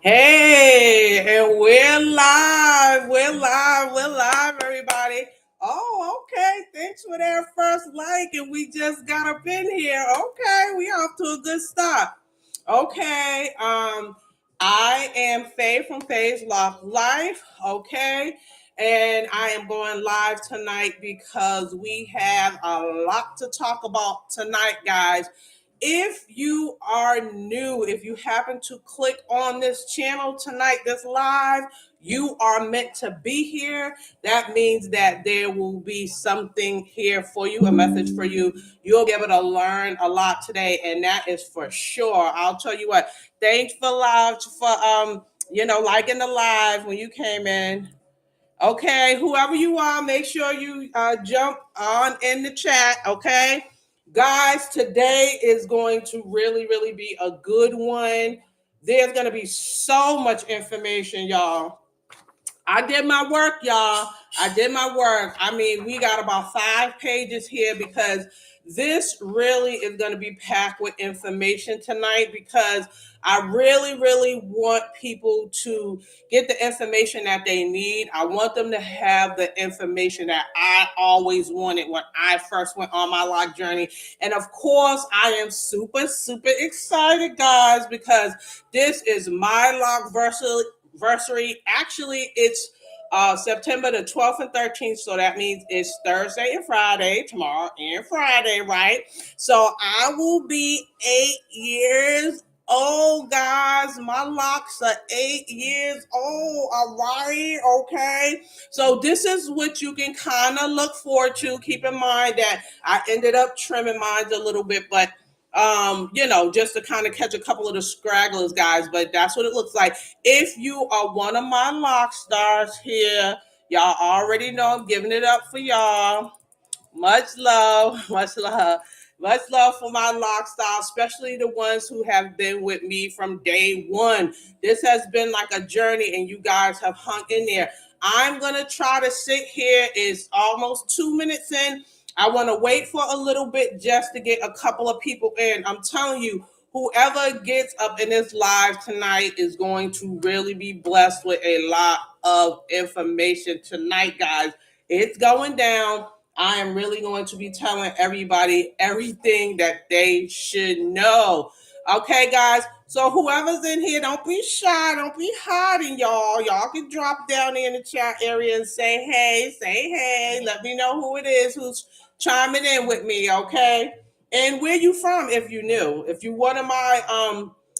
Hey, and we're live. We're live, everybody. Oh, okay. Thanks for that first like, and we just got up in here. Okay, we off to a good start. Okay, I am Faye from Faye's Lock Life. Okay, and I am going live tonight because we have a lot to talk about tonight, guys. If you are new, if you happen to click on this channel tonight, this live, you are meant to be here. That means that there will be something here for you, a message for you. You'll be able to learn a lot today, and that is for sure. I'll tell you what. Thanks for liking the live when you came in. Okay, whoever you are, make sure you jump on in the chat. Okay, guys, today is going to really be a good one. There's going to be so much information, y'all. I did my work, y'all. I did my work. I mean, we got about 5 pages here because this really is going to be packed with information tonight because I really want people to get the information that they need. I want them to have the information that I always wanted when I first went on my lock journey. And of course, I am super excited, guys, because this is my lockversary. Actually, it's September the 12th and 13th. So that means it's Thursday and Friday, tomorrow and Friday, right? So I will be 8 years old, guys. My locks are 8 years old. All right. Okay. So this is what you can kind of look forward to. Keep in mind that I ended up trimming mine a little bit, but just to kind of catch a couple of the scragglers, guys. But that's what it looks like. If you are one of my lock stars here, y'all already know I'm giving it up for y'all. Much love, much love for my lock stars, especially the ones who have been with me from day one. This has been like a journey, and you guys have hung in there. I'm gonna try to sit here. It's almost 2 minutes in. I want to wait for a little bit just to get a couple of people in. I'm telling you, whoever gets up in this live tonight is going to really be blessed with a lot of information tonight, guys. It's going down. I am really going to be telling everybody everything that they should know. Okay, guys. So whoever's in here, don't be shy, don't be hiding, y'all. Y'all can drop down there in the chat area and say hey. Let me know who it is who's chiming in with me, okay? And where you from if you knew. If you one of my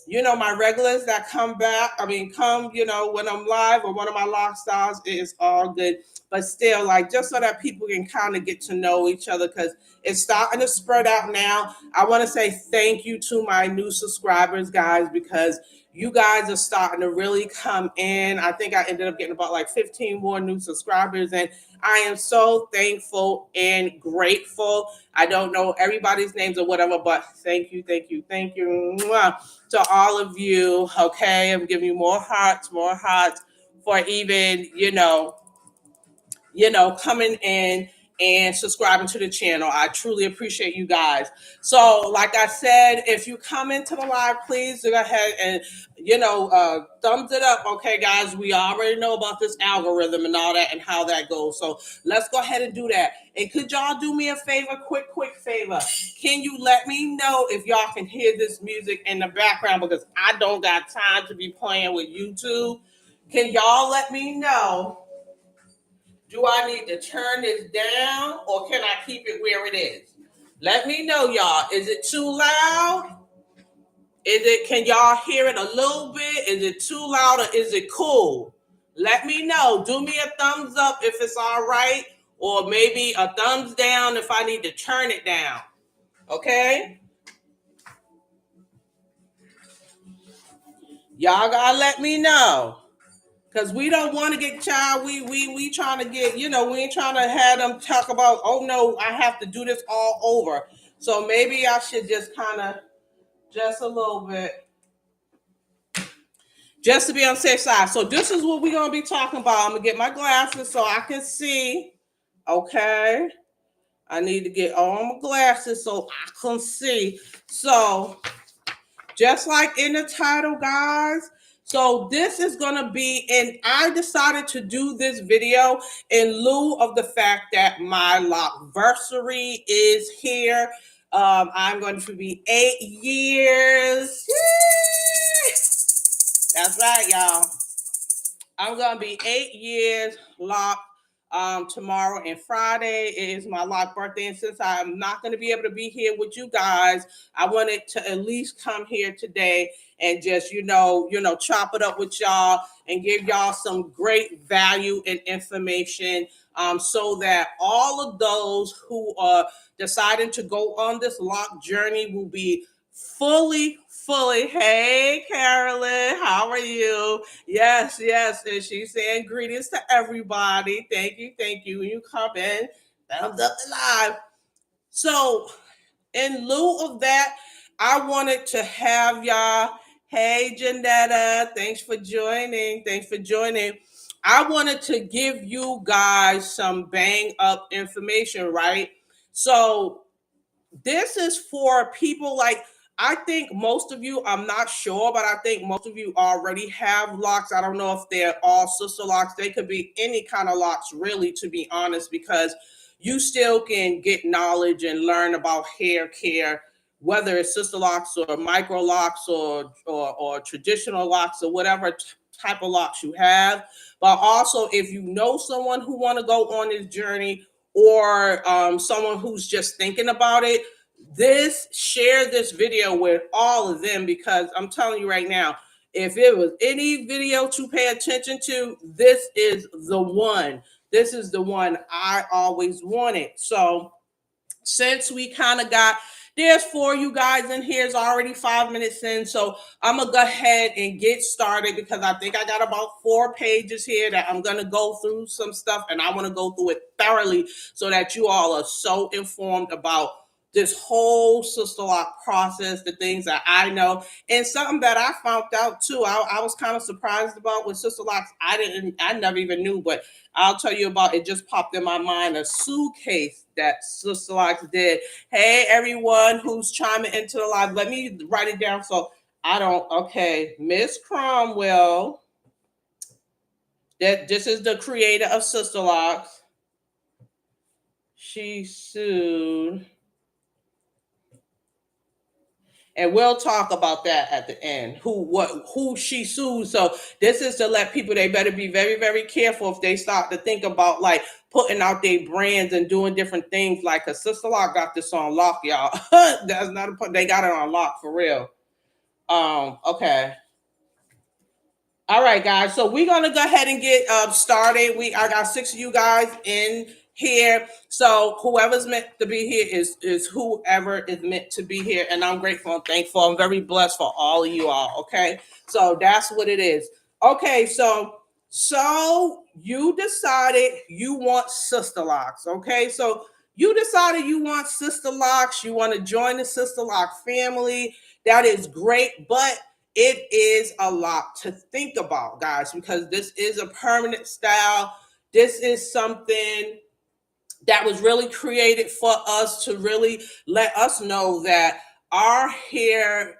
my regulars that come back, come, when I'm live, or one of my lock stars, it is all good. But still, like, just so that people can kind of get to know each other, because it's starting to spread out now. I want to say thank you to my new subscribers, guys, because you guys are starting to really come in. I think I ended up getting about like 15 more new subscribers, and I am so thankful and grateful. I don't know everybody's names or whatever, but thank you Mwah, to all of you. Okay, I'm giving you more hearts for even, coming in and subscribing to the channel. I truly appreciate you guys. So, like I said, if you come into the live, please go ahead and, thumbs it up. Okay, guys, we already know about this algorithm and all that and how that goes. So let's go ahead and do that. And could y'all do me a favor, quick favor? Can you let me know if y'all can hear this music in the background? Because I don't got time to be playing with YouTube. Can y'all let me know? Do I need to turn this down, or can I keep it where it is? Let me know, y'all. Is it too loud? Can y'all hear it a little bit? Is it too loud, or is it cool? Let me know. Do me a thumbs up if it's all right, or maybe a thumbs down if I need to turn it down. Okay? Y'all gotta let me know. Because we don't want to get child. We trying to get, we ain't trying to have them talk about, oh no, I have to do this all over. So maybe I should just kind of, just a little bit, just to be on the safe side. So this is what we're going to be talking about. I'm going to get my glasses so I can see. Okay. I need to get all my glasses so I can see. So just like in the title, guys, So this is going to be, and I decided to do this video in lieu of the fact that my lockversary is here. I'm going to be 8 years. Yay! That's right, y'all. I'm going to be 8 years locked. Tomorrow and Friday is my lock birthday, and since I'm not going to be able to be here with you guys, I wanted to at least come here today and just chop it up with y'all and give y'all some great value and information, so that all of those who are deciding to go on this lock journey will be fully. Hey, Carolyn, how are you? Yes, and she's saying greetings to everybody. Thank you. When you come in, thumbs up the live. So, in lieu of that, I wanted to have y'all. Hey, Janetta, thanks for joining. I wanted to give you guys some bang up information, right? So, this is for people like, I think most of you, I'm not sure, but I think most of you already have locks. I don't know if they're all sister locks. They could be any kind of locks, really, to be honest, because you still can get knowledge and learn about hair care, whether it's sister locks or micro locks or traditional locks or whatever type of locks you have. But also, if you know someone who want to go on this journey, or someone who's just thinking about it, share this video with all of them, because I'm telling you right now, if it was any video to pay attention to, this is the one. This is the one I always wanted. So since we kind of got, there's 4 you guys in here, is already 5 minutes in, so I'm gonna go ahead and get started, because I think I got about 4 pages here that I'm gonna go through some stuff, and I want to go through it thoroughly so that you all are so informed about this whole sister lock process, the things that I know, and something that I found out too. I was kind of surprised about with sister locks. I never even knew, but I'll tell you about it. Just popped in my mind, a suitcase that sister locks did. Hey, everyone who's chiming into the live, let me write it down so I don't. Okay, Miss Cromwell. That this is the creator of sister locks. She sued. And we'll talk about that at the end. Who she sued. So this is to let people, they better be very, very careful if they start to think about like putting out their brands and doing different things. Like a sister lock got this on lock, y'all. That's not they got it on lock for real. Okay. All right, guys. So we're gonna go ahead and get started. I got 6 of you guys in here. So whoever's meant to be here is whoever is meant to be here. And I'm grateful and thankful. I'm very blessed for all of you all. Okay. So that's what it is. Okay, so you decided you want sister locks. Okay, so you decided you want sister locks, you want to join the sister lock family. That is great, but it is a lot to think about, guys, because this is a permanent style. This is something that was really created for us to really let us know that our hair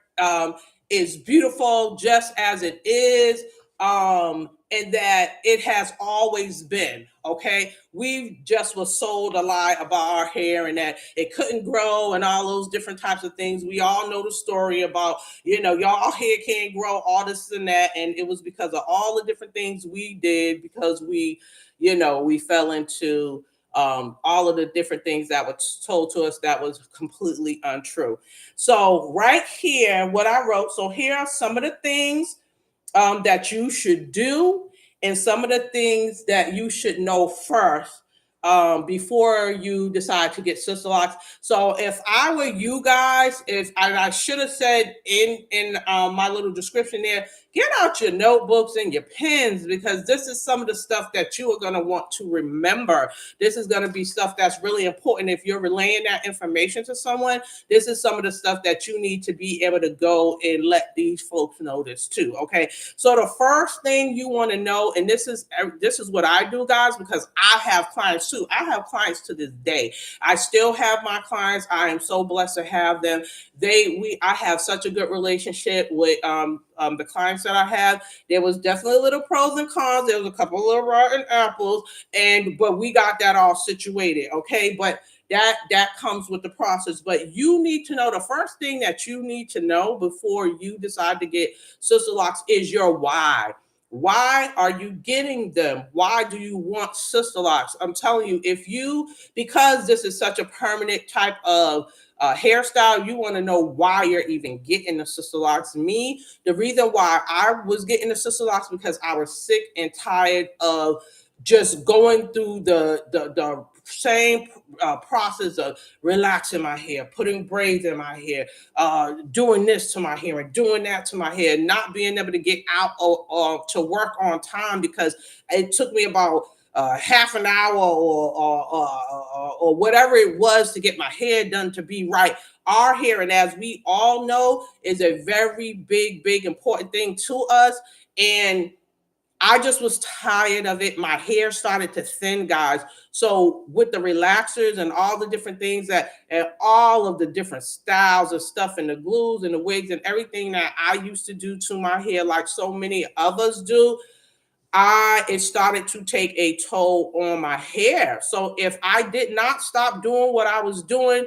is beautiful just as it is, and that it has always been. Okay, we just was sold a lie about our hair and that it couldn't grow and all those different types of things. We all know the story about, y'all hair can't grow, all this and that, and it was because of all the different things we did, because we fell into all of the different things that were told to us that was completely untrue. So right here, what I wrote, so here are some of the things that you should do and some of the things that you should know first before you decide to get sister locks. So if I were you guys, I should have said in my little description there, get out your notebooks and your pens, because this is some of the stuff that you are going to want to remember. This is going to be stuff that's really important. If you're relaying that information to someone, this is some of the stuff that you need to be able to go and let these folks know this too. Okay, so the first thing you want to know, and this is what I do, guys, because I have clients too. I have clients to this day. I still have my clients. I am so blessed to have them. I have such a good relationship with the clients that I have. There was definitely a little pros and cons. There was a couple of little rotten apples, but we got that all situated. Okay, but that comes with the process. But you need to know, the first thing that you need to know before you decide to get sister locks is your why. Why are you getting them? Why do you want sister locks? I'm telling you, because this is such a permanent type of hairstyle, you want to know why you're even getting the sister locks. Me, the reason why I was getting the sister locks because I was sick and tired of just going through the same process of relaxing my hair, putting braids in my hair, doing this to my hair and doing that to my hair, not being able to get out or to work on time because it took me about half an hour or whatever it was to get my hair done to be right. Our hair, and as we all know, is a very big important thing to us. And I just was tired of it. My hair started to thin, guys. So with the relaxers and all the different things and all of the different styles of stuff and the glues and the wigs and everything that I used to do to my hair, like so many others do, it started to take a toll on my hair. So if I did not stop doing what I was doing,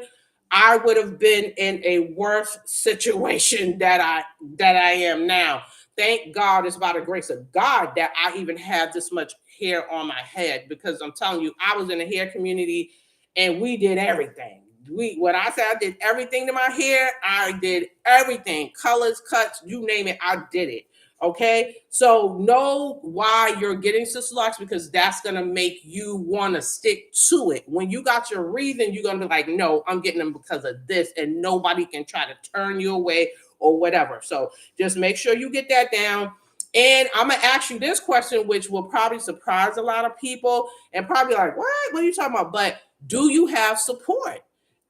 I would have been in a worse situation that I am now. Thank God it's by the grace of God that I even have this much hair on my head, because I'm telling you, I was in the hair community and we did everything. When I said I did everything to my hair, I did everything. Colors, cuts, you name it, I did it. Okay, so know why you're getting sister locks, because that's gonna make you want to stick to it. When you got your reason, you're gonna be like, no, I'm getting them because of this, and nobody can try to turn you away or whatever. So just make sure you get that down. And I'm gonna ask you this question, which will probably surprise a lot of people and probably like, what are you talking about? But do you have support?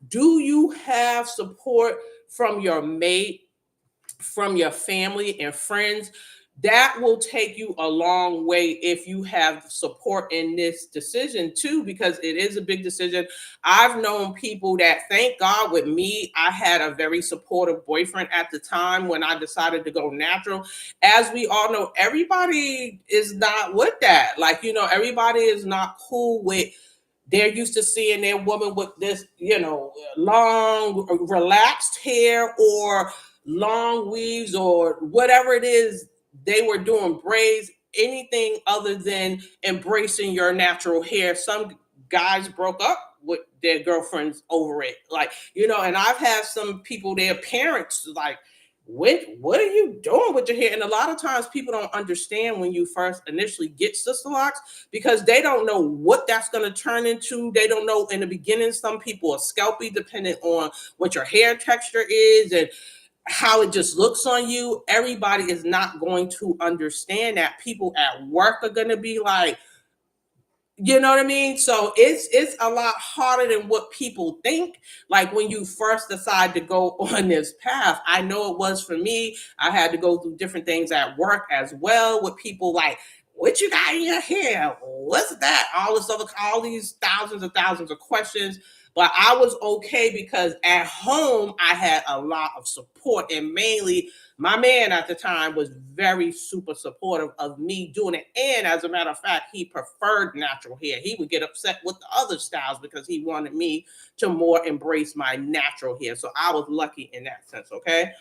Do you have support from your mate, from your family and friends? That will take you a long way if you have support in this decision too, because it is a big decision. I've known people that, thank God, with me, I had a very supportive boyfriend at the time when I decided to go natural. As we all know, everybody is not with that. Like, everybody is not cool with, they're used to seeing their woman with this, long, relaxed hair or long weaves or whatever it is they were doing, braids, anything other than embracing your natural hair. Some guys broke up with their girlfriends over it. Like, and I've had some people, their parents, like, what are you doing with your hair? And a lot of times people don't understand when you first initially get sister locks, because they don't know what that's going to turn into. They don't know in the beginning. Some people are scalpy depending on what your hair texture is and how it just looks on you. Everybody is not going to understand that. People at work are going to be like, you know what I mean? So it's a lot harder than what people think. Like when you first decide to go on this path, I know it was for me. I had to go through different things at work as well with people like, what you got in your hair? What's that? All these thousands and thousands of questions. But I was okay because at home I had a lot of support, and mainly my man at the time was very super supportive of me doing it. And as a matter of fact, he preferred natural hair. He would get upset with the other styles because he wanted me to more embrace my natural hair. So I was lucky in that sense. Okay.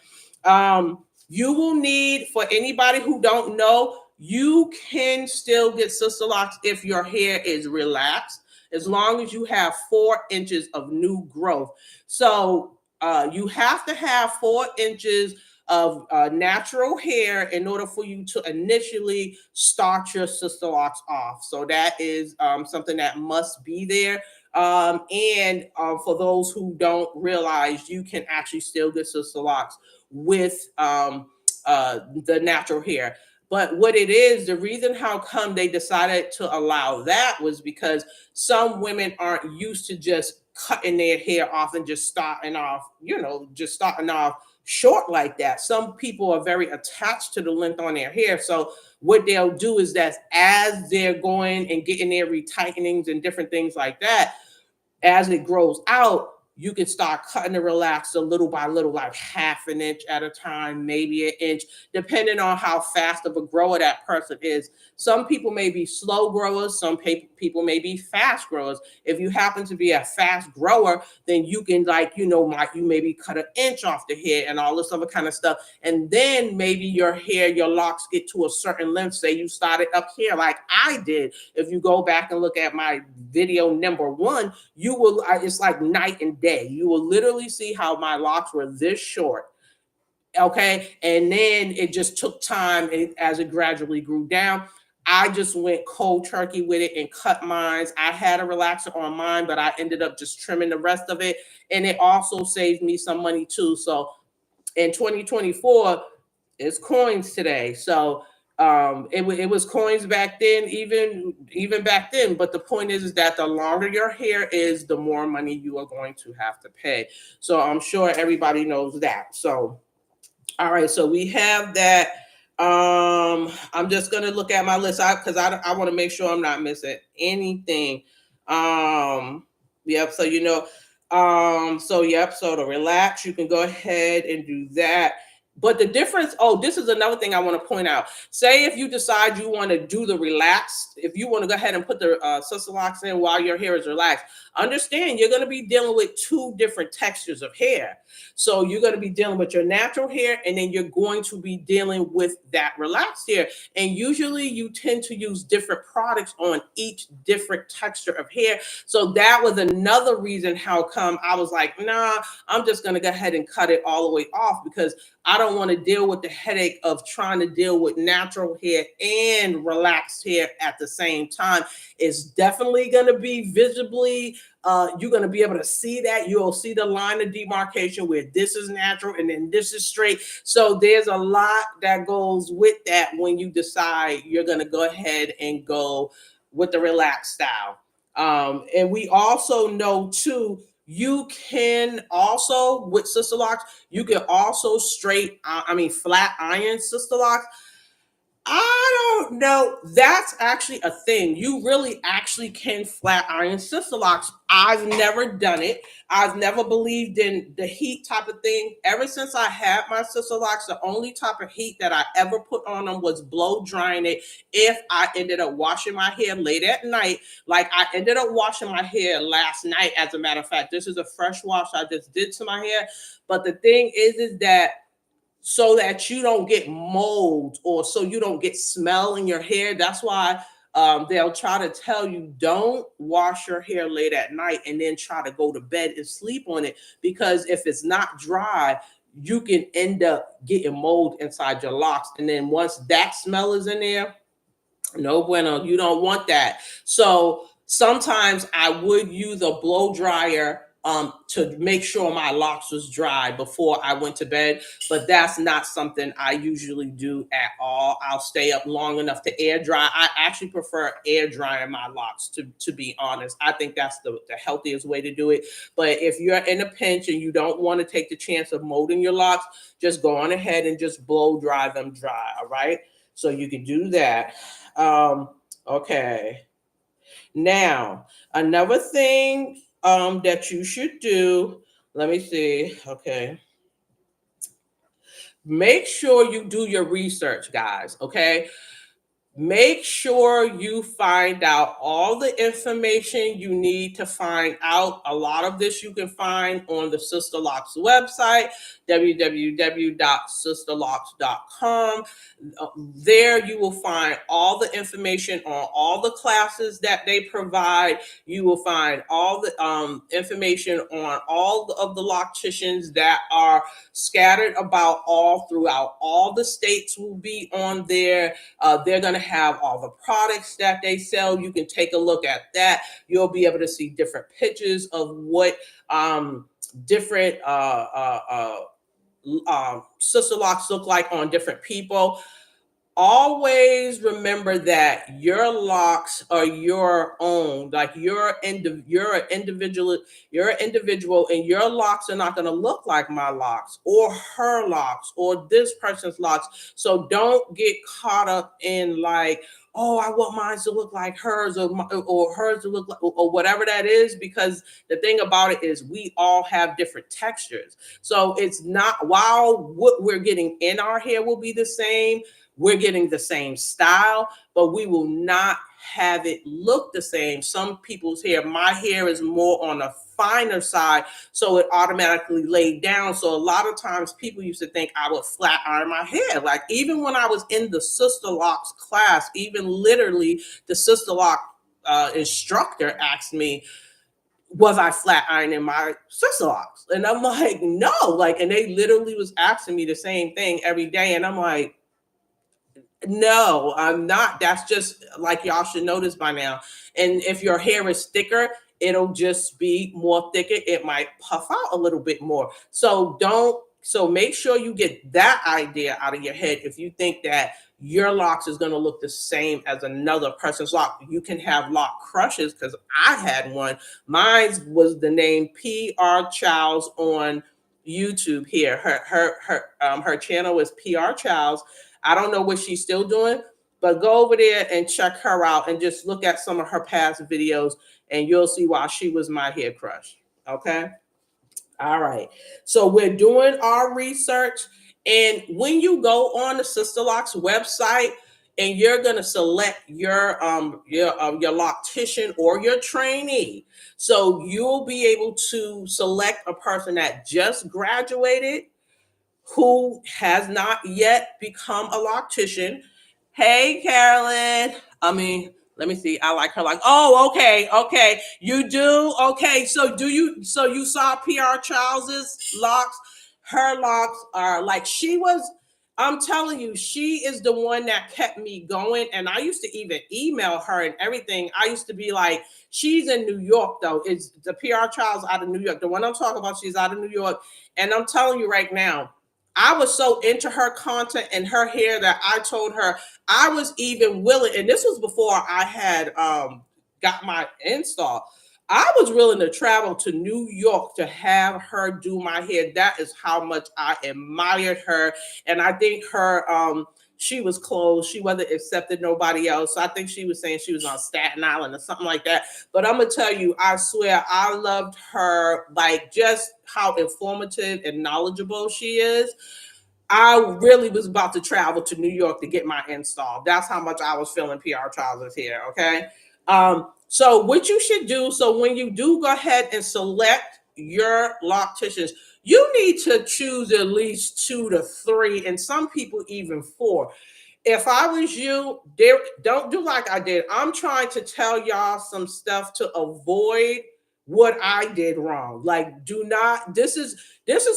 You will need, for anybody who don't know, you can still get sister locks if your hair is relaxed, as long as you have 4 inches of new growth. So you have to have 4 inches of natural hair in order for you to initially start your sister locks off. So that is something that must be there. And for those who don't realize, you can actually still get sister locks with the natural hair. But what it is, the reason how come they decided to allow that was because some women aren't used to just cutting their hair off and just starting off short like that. Some people are very attached to the length on their hair. So what they'll do is that as they're going and getting their retightenings and different things like that, as it grows out, you can start cutting the relaxer little by little, like half an inch at a time, maybe an inch, depending on how fast of a grower that person is. Some people may be slow growers, some people may be fast growers. If you happen to be a fast grower, then you can, like, you maybe cut an inch off the hair and all this other kind of stuff. And then maybe your hair, your locks get to a certain length. Say you started up here like I did. If you go back and look at my video number 1, you will, it's like night and day. You will literally see how my locks were this short. Okay. And then it just took time as it gradually grew down. I just went cold turkey with it and cut mine. I had a relaxer on mine, but I ended up just trimming the rest of it. And it also saved me some money too. So in 2024, it's coins today. So it was coins back then, even back then. But the point is that the longer your hair is, the more money you are going to have to pay. So I'm sure everybody knows that. So all right, so we have that. I'm just gonna look at my list because I want to make sure I'm not missing anything. Yep. So yep. So to relax, you can go ahead and do that. But the difference, this is another thing I want to point out. Say if you decide you want to do the relaxed, if you want to go ahead and put the sister locks in while your hair is relaxed, understand you're going to be dealing with 2 different textures of hair. So you're going to be dealing with your natural hair, and then you're going to be dealing with that relaxed hair. And usually you tend to use different products on each different texture of hair. So that was another reason how come I was like, nah, I'm just going to go ahead and cut it all the way off, because I don't want to deal with the headache of trying to deal with natural hair and relaxed hair at the same time. It's definitely going to be visibly, you're going to be able to see that. You'll see the line of demarcation where this is natural and then this is straight. So there's a lot that goes with that when you decide you're going to go ahead and go with the relaxed style. And we also know too, you can also, with sister locks, you can also flat iron sister locks. I don't know. That's actually a thing. You really actually can flat iron sister locks. I've never done it. I've never believed in the heat type of thing. Ever since I had my sister locks, the only type of heat that I ever put on them was blow drying it. If I ended up washing my hair late at night, like I ended up washing my hair last night, as a matter of fact, this is a fresh wash I just did to my hair. But the thing is that so that you don't get mold or so you don't get smell in your hair. That's why they'll try to tell you don't wash your hair late at night and then try to go to bed and sleep on it, because if it's not dry, you can end up getting mold inside your locks. And then once that smell is in there, no bueno, you don't want that. So sometimes I would use a blow dryer to make sure my locks was dry before I went to bed, but that's not something I usually do at all. I'll stay up long enough to air dry. I actually prefer air drying my locks, to be honest. I think that's the healthiest way to do it. But if you're in a pinch and you don't want to take the chance of molding your locks, just go on ahead and just blow dry them dry. All right. So you can do that. Okay. Now, another thing that you should do, let me see. Okay. Make sure you do your research, guys. Okay. Make sure you find out all the information you need to find out. A lot of this you can find on the Sister Locks website, www.sisterlocks.com. There you will find all the information on all the classes that they provide. You will find all the information on all of the locticians that are scattered about all throughout all the states will be on there. They're going to have all the products that they sell. You can take a look at that. You'll be able to see different pictures of what different sister locks look like on different people. always remember that your locks are your own. Like you're an individual, and your locks are not going to look like my locks or her locks or this person's locks. So don't get caught up in like, oh, I want mine to look like hers, or hers to look like, or whatever that is, because the thing about it is we all have different textures. So it's not, while what we're getting in our hair will be the same, we're getting the same style, but we will not have it look the same. Some people's hair, my hair is more on a finer side, so it automatically laid down. So a lot of times people used to think I would flat iron my hair. Like even when I was in the Sister Locks class, even literally the Sister Lock instructor asked me, was I flat ironing my sister locks? And I'm like, no, like, and they literally was asking me the same thing every day. And I'm like, no, I'm not. That's just like y'all should notice by now. And if your hair is thicker, it'll just be more thicker. It might puff out a little bit more. So make sure you get that idea out of your head. If you think that your locks is going to look the same as another person's lock, you can have lock crushes, because I had one. Mine was the name PR Childs on YouTube here. Her channel is PR Childs. I don't know what she's still doing, but go over there and check her out and just look at some of her past videos, and you'll see why she was my hair crush. Okay. All right. So we're doing our research. And when you go on the Sister Lock's website and you're going to select your loctician or your trainee, so you'll be able to select a person that just graduated, who has not yet become a loctician. Hey, Carolyn. I mean, let me see. I like her. Like, oh, okay, okay. You do? Okay. So do you? So you saw PR Charles's locks? Her locks are like, she was. I'm telling you, she is the one that kept me going. And I used to even email her and everything. I used to be like, she's in New York though. It's the PR Charles out of New York. The one I'm talking about, she's out of New York. And I'm telling you right now, I was so into her content and her hair that I told her I was even willing, and this was before I had got my install. I was willing to travel to New York to have her do my hair. That is how much I admired her. And I think her she was closed. She wasn't accepted nobody else. So I think she was saying she was on Staten Island or something like that. But I'm gonna tell you, I swear I loved her, like just how informative and knowledgeable she is. I really was about to travel to New York to get my install. That's how much I was feeling PR trousers here. Okay. So what you should do, so when you do go ahead and select your locticians, you need to choose at least 2 to 3, and some people even 4. If I was you, don't do like I did. I'm trying to tell y'all some stuff to avoid what I did wrong. Like, do not, this is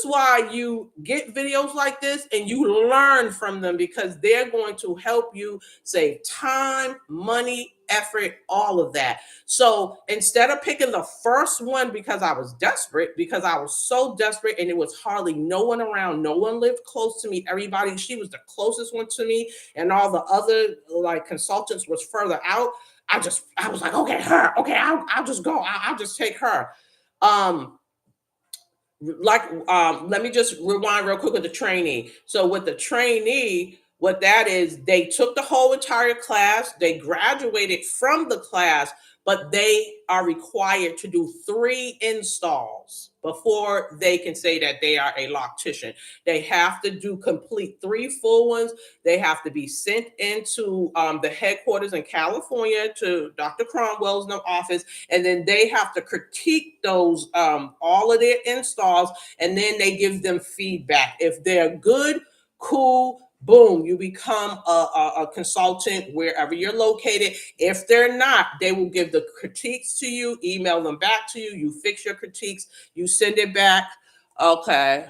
why you get videos like this and you learn from them, because they're going to help you save time, money, effort, all of that. So instead of picking the first one, because I was desperate, because I was so desperate and it was hardly no one around, no one lived close to me. Everybody, she was the closest one to me, and all the other like consultants was further out. I was like, okay, her, okay, I'll just go. I'll just take her. Um, let me just rewind real quick with the trainee. So with the trainee, what that is, they took the whole entire class, they graduated from the class, but they are required to do 3 installs before they can say that they are a loctician. They have to do complete 3 full ones. They have to be sent into the headquarters in California to Dr. Cromwell's office, and then they have to critique those all of their installs, and then they give them feedback. If they're good, cool, boom, you become a consultant wherever you're located. If they're not, they will give the critiques to you, email them back to you. You fix your critiques, you send it back. Okay.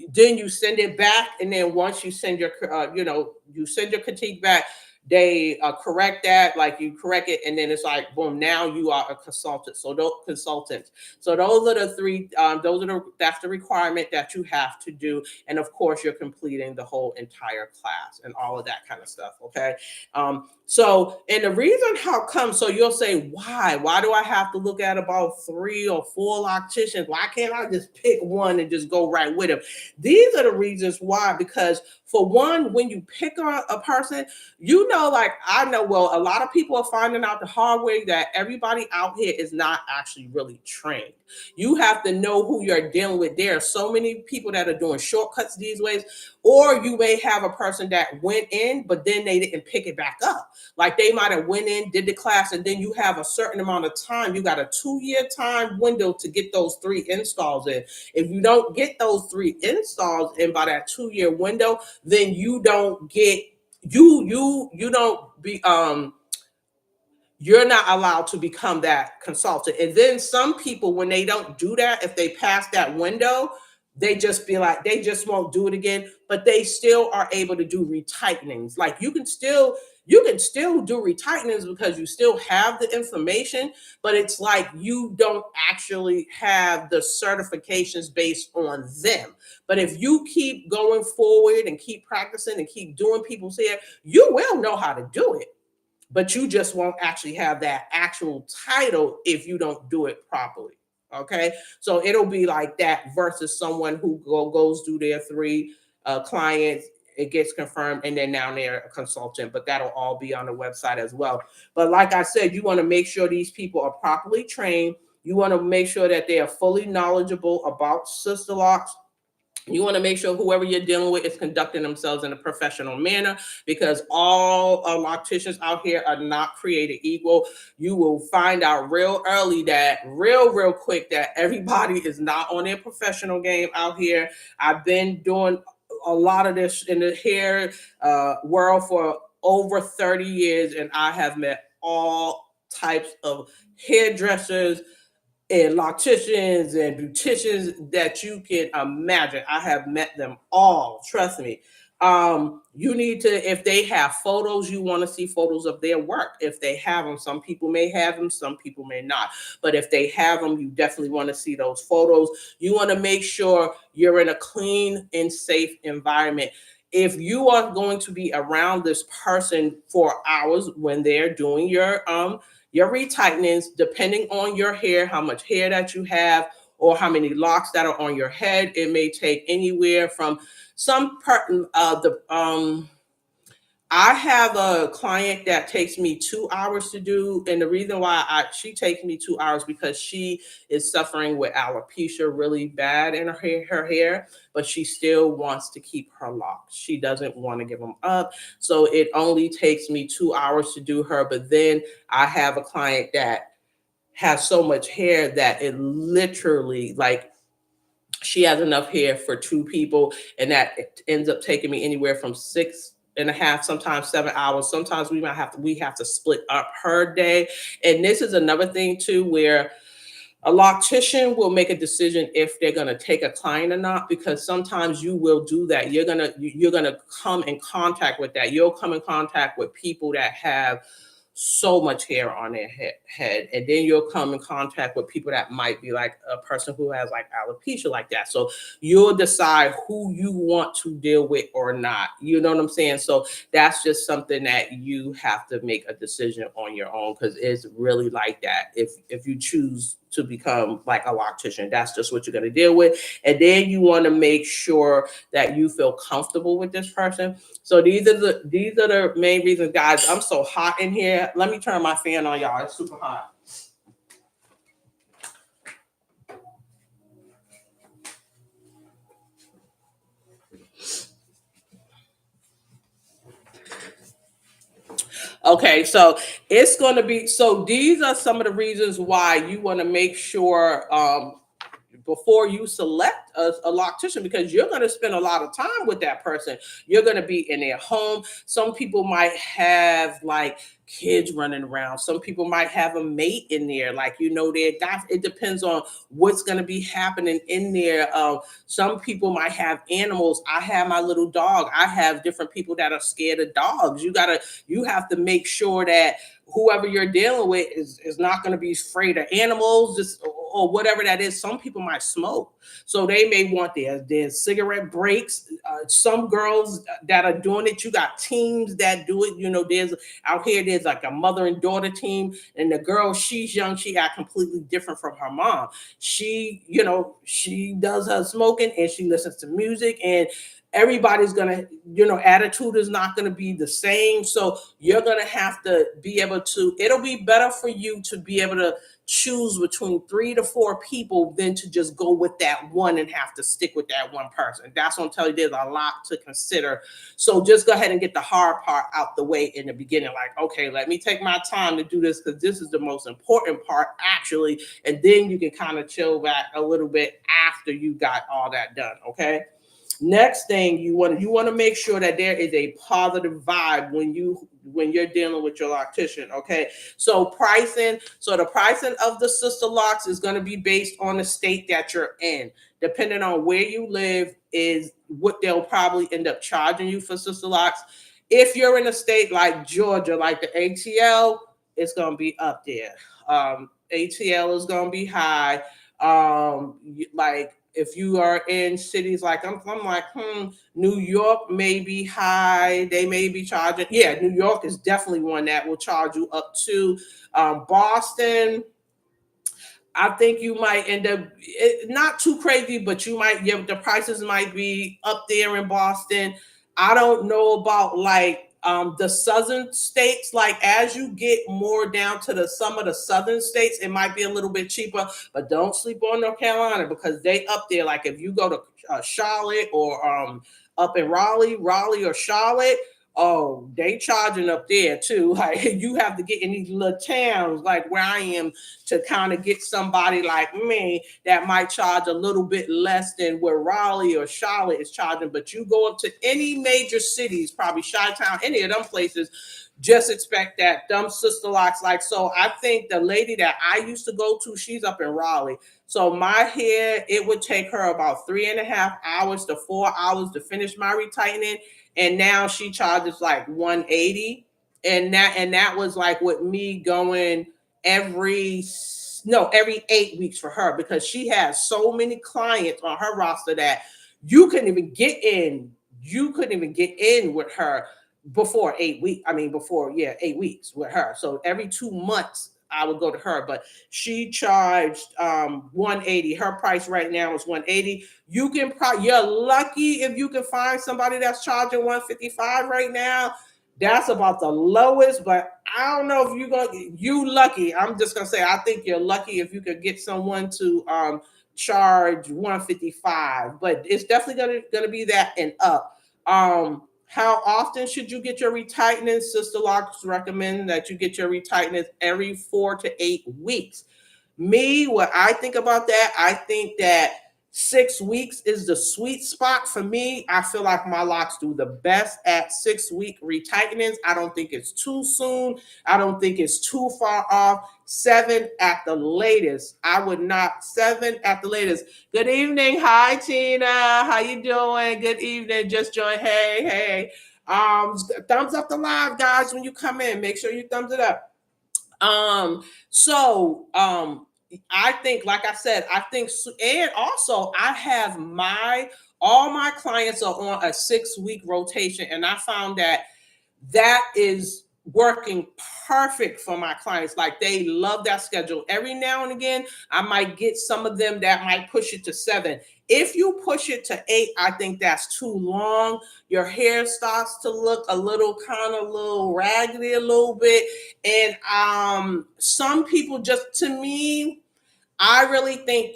Then you send it back, and then once you send your, you send your critique back, they correct that, like you correct it, and then it's like boom, now you are a consultant. So those consultants. So those are the three. That's the requirement that you have to do, and of course you're completing the whole entire class and all of that kind of stuff. Okay. So, and the reason how come, so you'll say, why do I have to look at about 3 or 4 locticians? Why can't I just pick one and just go right with them? These are the reasons why, because for one, when you pick a person, you know, like I know, well, a lot of people are finding out the hard way that everybody out here is not actually really trained. You have to know who you're dealing with. There are so many people that are doing shortcuts these ways, or you may have a person that went in, but then they didn't pick it back up. Like they might have went in, did the class, and then you have a certain amount of time. You got a 2-year time window to get those 3 installs in. If you don't get those 3 installs in by that 2-year window, then you don't get you don't be you're not allowed to become that consultant. And then some people, when they don't do that, if they pass that window, they just be like, they just won't do it again, but they still are able to do retightenings. Like you can still do retightenings because you still have the information, but it's like you don't actually have the certifications based on them. But if you keep going forward and keep practicing and keep doing people's hair, you will know how to do it, but you just won't actually have that actual title if you don't do it properly. Okay. So it'll be like that versus someone who goes through their 3 clients, it gets confirmed, and then now they're a consultant, but that'll all be on the website as well. But like I said, you want to make sure these people are properly trained. You want to make sure that they are fully knowledgeable about sister locks. You want to make sure whoever you're dealing with is conducting themselves in a professional manner, because all locticians out here are not created equal. You will find out real early that real quick that everybody is not on their professional game out here. I've been doing a lot of this in the hair world for over 30 years, and I have met all types of hairdressers and locticians and beauticians that you can imagine. I have met them all. Trust me. You need to, if they have photos, you want to see photos of their work. If they have them, some people may have them, some people may not. But if they have them, you definitely want to see those photos. You want to make sure you're in a clean and safe environment. If you are going to be around this person for hours when they're doing your retightenings, depending on your hair, how much hair that you have, or how many locks that are on your head, it may take anywhere from some part. I have a client that takes me 2 hours to do, and the reason why she takes me 2 hours because she is suffering with alopecia really bad in her hair, but she still wants to keep her locks. She doesn't want to give them up, so it only takes me 2 hours to do her. But then I have a client that has so much hair that it literally, like, she has enough hair for 2 people, and that it ends up taking me anywhere from 6.5, sometimes 7 hours. Sometimes we have to split up her day. And this is another thing too, where a loctician will make a decision if they're going to take a client or not, because sometimes you will do that. You're going to come in contact with that. You'll come in contact with people that have so much hair on their head, and then you'll come in contact with people that might be like a person who has like alopecia like that. So you'll decide who you want to deal with or not. You know what I'm saying? So that's just something that you have to make a decision on your own, because it's really like that. If you choose to become like a loctician, that's just what you're going to deal with. And then you want to make sure that you feel comfortable with this person. So these are the main reasons, guys. I'm so hot in here. Let me turn my fan on, y'all. It's super hot. Okay, so it's going to be, so these are some of the reasons why you want to make sure before you select a loctician, because you're going to spend a lot of time with that person. You're going to be in their home. Some people might have like kids running around. Some people might have a mate in there, like, it depends on what's going to be happening in there. Some people might have animals. I have my little dog. I have different people that are scared of dogs. You have to make sure that whoever you're dealing with is not going to be afraid of animals, just or whatever that is. Some people might smoke, so they may want their cigarette breaks. Some girls that are doing it, you got teams that do it. There's out here, there's like a mother and daughter team, and the girl, she's young, she got completely different from her mom. She does her smoking and she listens to music, and everybody's gonna, attitude is not gonna be the same. So you're gonna have to be able to, it'll be better for you to be able to choose between 3 to 4 people than to just go with that one and have to stick with that one person. That's what I'm telling you, there's a lot to consider. So just go ahead and get the hard part out the way in the beginning. Like, okay, let me take my time to do this, because this is the most important part actually. And then you can kind of chill back a little bit after you got all that done. Okay. Next thing, you want to make sure that there is a positive vibe when you're dealing with your loctician. Okay, so the pricing of the sister locks is going to be based on the state that you're in. Depending on where you live is what they'll probably end up charging you for sister locks. If you're in a state like Georgia, like the ATL, it's going to be up there. ATL is going to be high. Like, if you are in cities like I'm like, New York may be high. They may be charging. Yeah, New York is definitely one that will charge you up to. Boston, I think you might end up not too crazy, but the prices might be up there in Boston. I don't know about like the southern states. Like, as you get more down to some of the southern states, it might be a little bit cheaper, but don't sleep on North Carolina, because they up there. Like, if you go to Charlotte or up in Raleigh or Charlotte, oh, they charging up there too. Like, you have to get in these little towns like where I am to kind of get somebody like me that might charge a little bit less than where Raleigh or Charlotte is charging. But you go up to any major cities, probably Chi-Town, any of them places, just expect that them sister locks. Like, so I think the lady that I used to go to, she's up in Raleigh. So my hair, it would take her about 3.5 hours to 4 hours to finish my retightening. And now she charges like 180. And that was like with me going every 8 weeks for her, because she has so many clients on her roster that you couldn't even get in. You couldn't even get in with her before 8 weeks. I mean, before 8 weeks with her. So every 2 months I would go to her, but she charged 180. Her price right now is 180. You're lucky if you can find somebody that's charging 155 right now. That's about the lowest, but I don't know if you lucky. I'm just gonna say I think you're lucky if you could get someone to charge 155, but it's definitely gonna be that and up. How often should you get your retightening? Sister Locks recommend that you get your retightening every 4 to 8 weeks. Me, what I think about that, I think that 6 weeks is the sweet spot for me. I feel like my locks do the best at 6-week retightenings. I don't think it's too soon. I don't think it's too far off. 7 at the latest. 7 at the latest. Good evening. Hi, Tina. How you doing? Good evening. Just joined. Hey. Thumbs up the live, guys, when you come in. Make sure you thumbs it up. I think, like I said, and also I have all my clients are on a 6-week rotation, and I found that is working perfect for my clients. Like, they love that schedule. Every now and again, I might get some of them that might push it to 7. If you push it to 8, I think that's too long. Your hair starts to look a little raggedy a little bit. And some people, just to me, I really think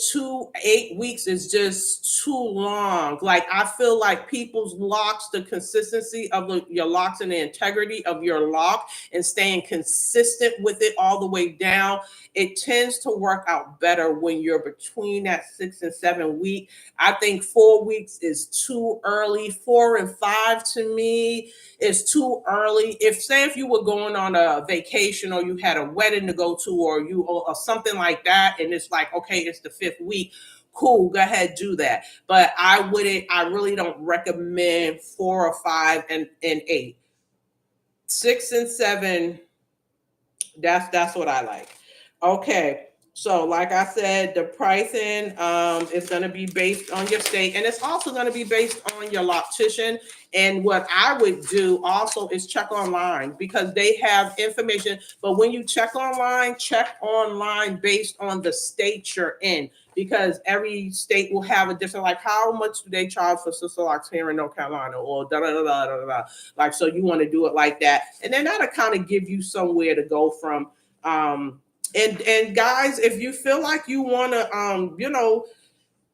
8 weeks is just too long. Like I feel like people's locks, the consistency of your locks and the integrity of your lock and staying consistent with it all the way down, it tends to work out better when you're between that 6 and 7 week. I think 4 weeks is too early. 4 and 5 to me is too early. If you were going on a vacation or you had a wedding to go to or something like that, and it's like, okay, it's the 5th week, cool, go ahead, do that. But I really don't recommend 4 or 5 and 8. 6 and 7, that's what I like. Okay. So, like I said, the pricing is going to be based on your state, and it's also going to be based on your loctician. And what I would do also is check online because they have information. But when you check online based on the state you're in, because every state will have a different, like how much do they charge for sister locks here in North Carolina, or da da da da da da. Like, so you want to do it like that, and then that'll kind of give you somewhere to go from. And guys, if you feel like you want to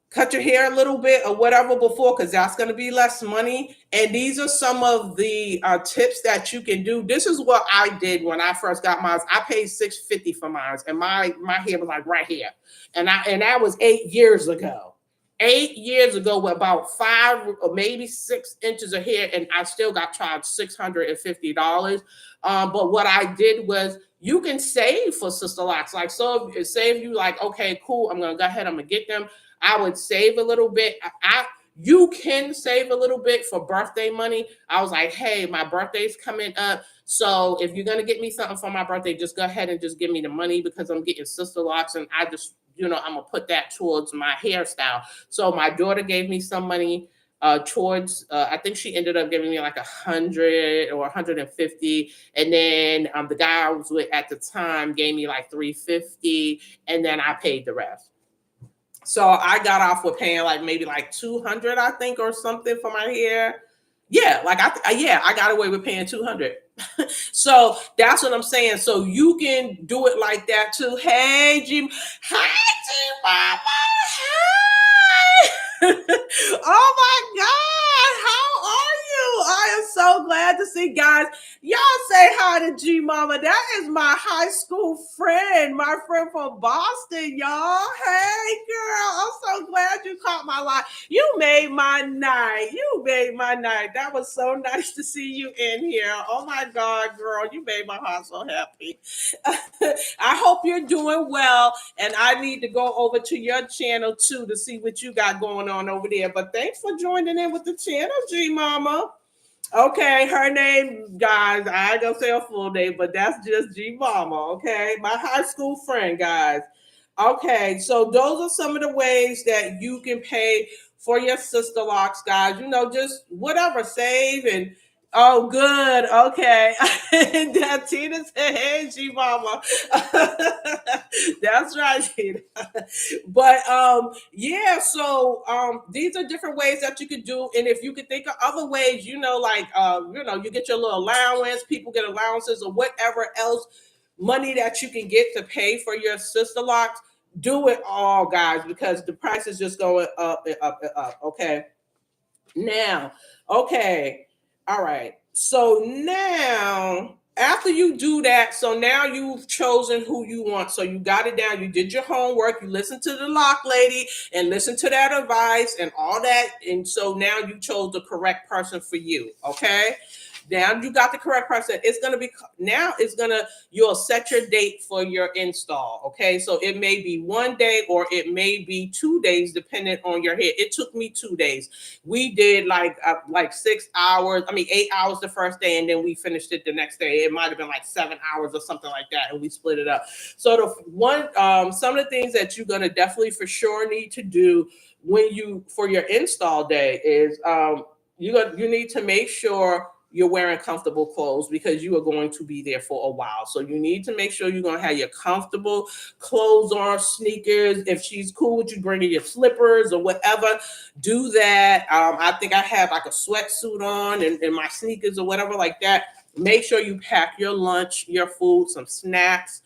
cut your hair a little bit or whatever before, because that's going to be less money, and these are some of the tips that you can do. This is what I did when I first got mine. I paid $6.50 for mine, and my hair was like right here, and that was 8 years ago. 8 years ago, with about 5 or maybe 6 inches of hair, and I still got charged $650. But what I did was, you can save for sister locks. Like, so say if you like, okay, cool, I'm gonna go ahead, I'm gonna get them. I would save a little bit. You can save a little bit for birthday money. I was like, hey, my birthday's coming up. So if you're gonna get me something for my birthday, just go ahead and just give me the money, because I'm getting sister locks, and I just, I'm gonna put that towards my hairstyle. So my daughter gave me some money towards, I think she ended up giving me like 100 or 150, and then the guy I was with at the time gave me like 350, and then I paid the rest. So I got off with paying like maybe like 200, I think, or something for my hair. Yeah, like I got away with paying 200. So that's what I'm saying. So you can do it like that too. Hey, G, hi, G Mama. Hi. Oh my God, how are you? I am so glad to see, guys. Y'all say hi to G Mama. That is my high school friend, my friend from Boston, y'all. Hey, girl, I'm so glad you caught my line. You made my night. You made my night. That was so nice to see you in here. Oh my God, girl, you made my heart so happy. I hope you're doing well, and I need to go over to your channel too to see what you got going on over there. But thanks for joining in with the channel, G Mama. Okay, her name, guys, I ain't gonna say her full name, but that's just G Mama, okay? My high school friend, guys. Okay, so those are some of the ways that you can pay for your sister locks, guys. Just whatever, save and oh, good. Okay. That Tina said, hey, G Mama. That's right, Tina. But yeah, so these are different ways that you could do. And if you could think of other ways, like you get your little allowance, people get allowances or whatever else money that you can get to pay for your sister locks, do it all, guys, because the price is just going up and up and up. Okay. Now, okay. All right. So now, after you do that, so now you've chosen who you want. So you got it down. You did your homework. You listened to the lock lady and listened to that advice and all that. And so now you chose the correct person for you. Okay. Now you got the correct person. You'll set your date for your install. Okay. So it may be 1 day or it may be 2 days, depending on your hair. It took me 2 days. We did like 6 hours. 8 hours the first day, and then we finished it the next day. It might have been like 7 hours or something like that, and we split it up. So some of the things that you're gonna definitely for sure need to do for your install day is you need to make sure you're wearing comfortable clothes, because you are going to be there for a while. So you need to make sure you're going to have your comfortable clothes on, sneakers. If she's cool with you bringing your slippers or whatever, do that. I think I have like a sweatsuit on and my sneakers or whatever like that. make sure you pack your lunch, your food, some snacks,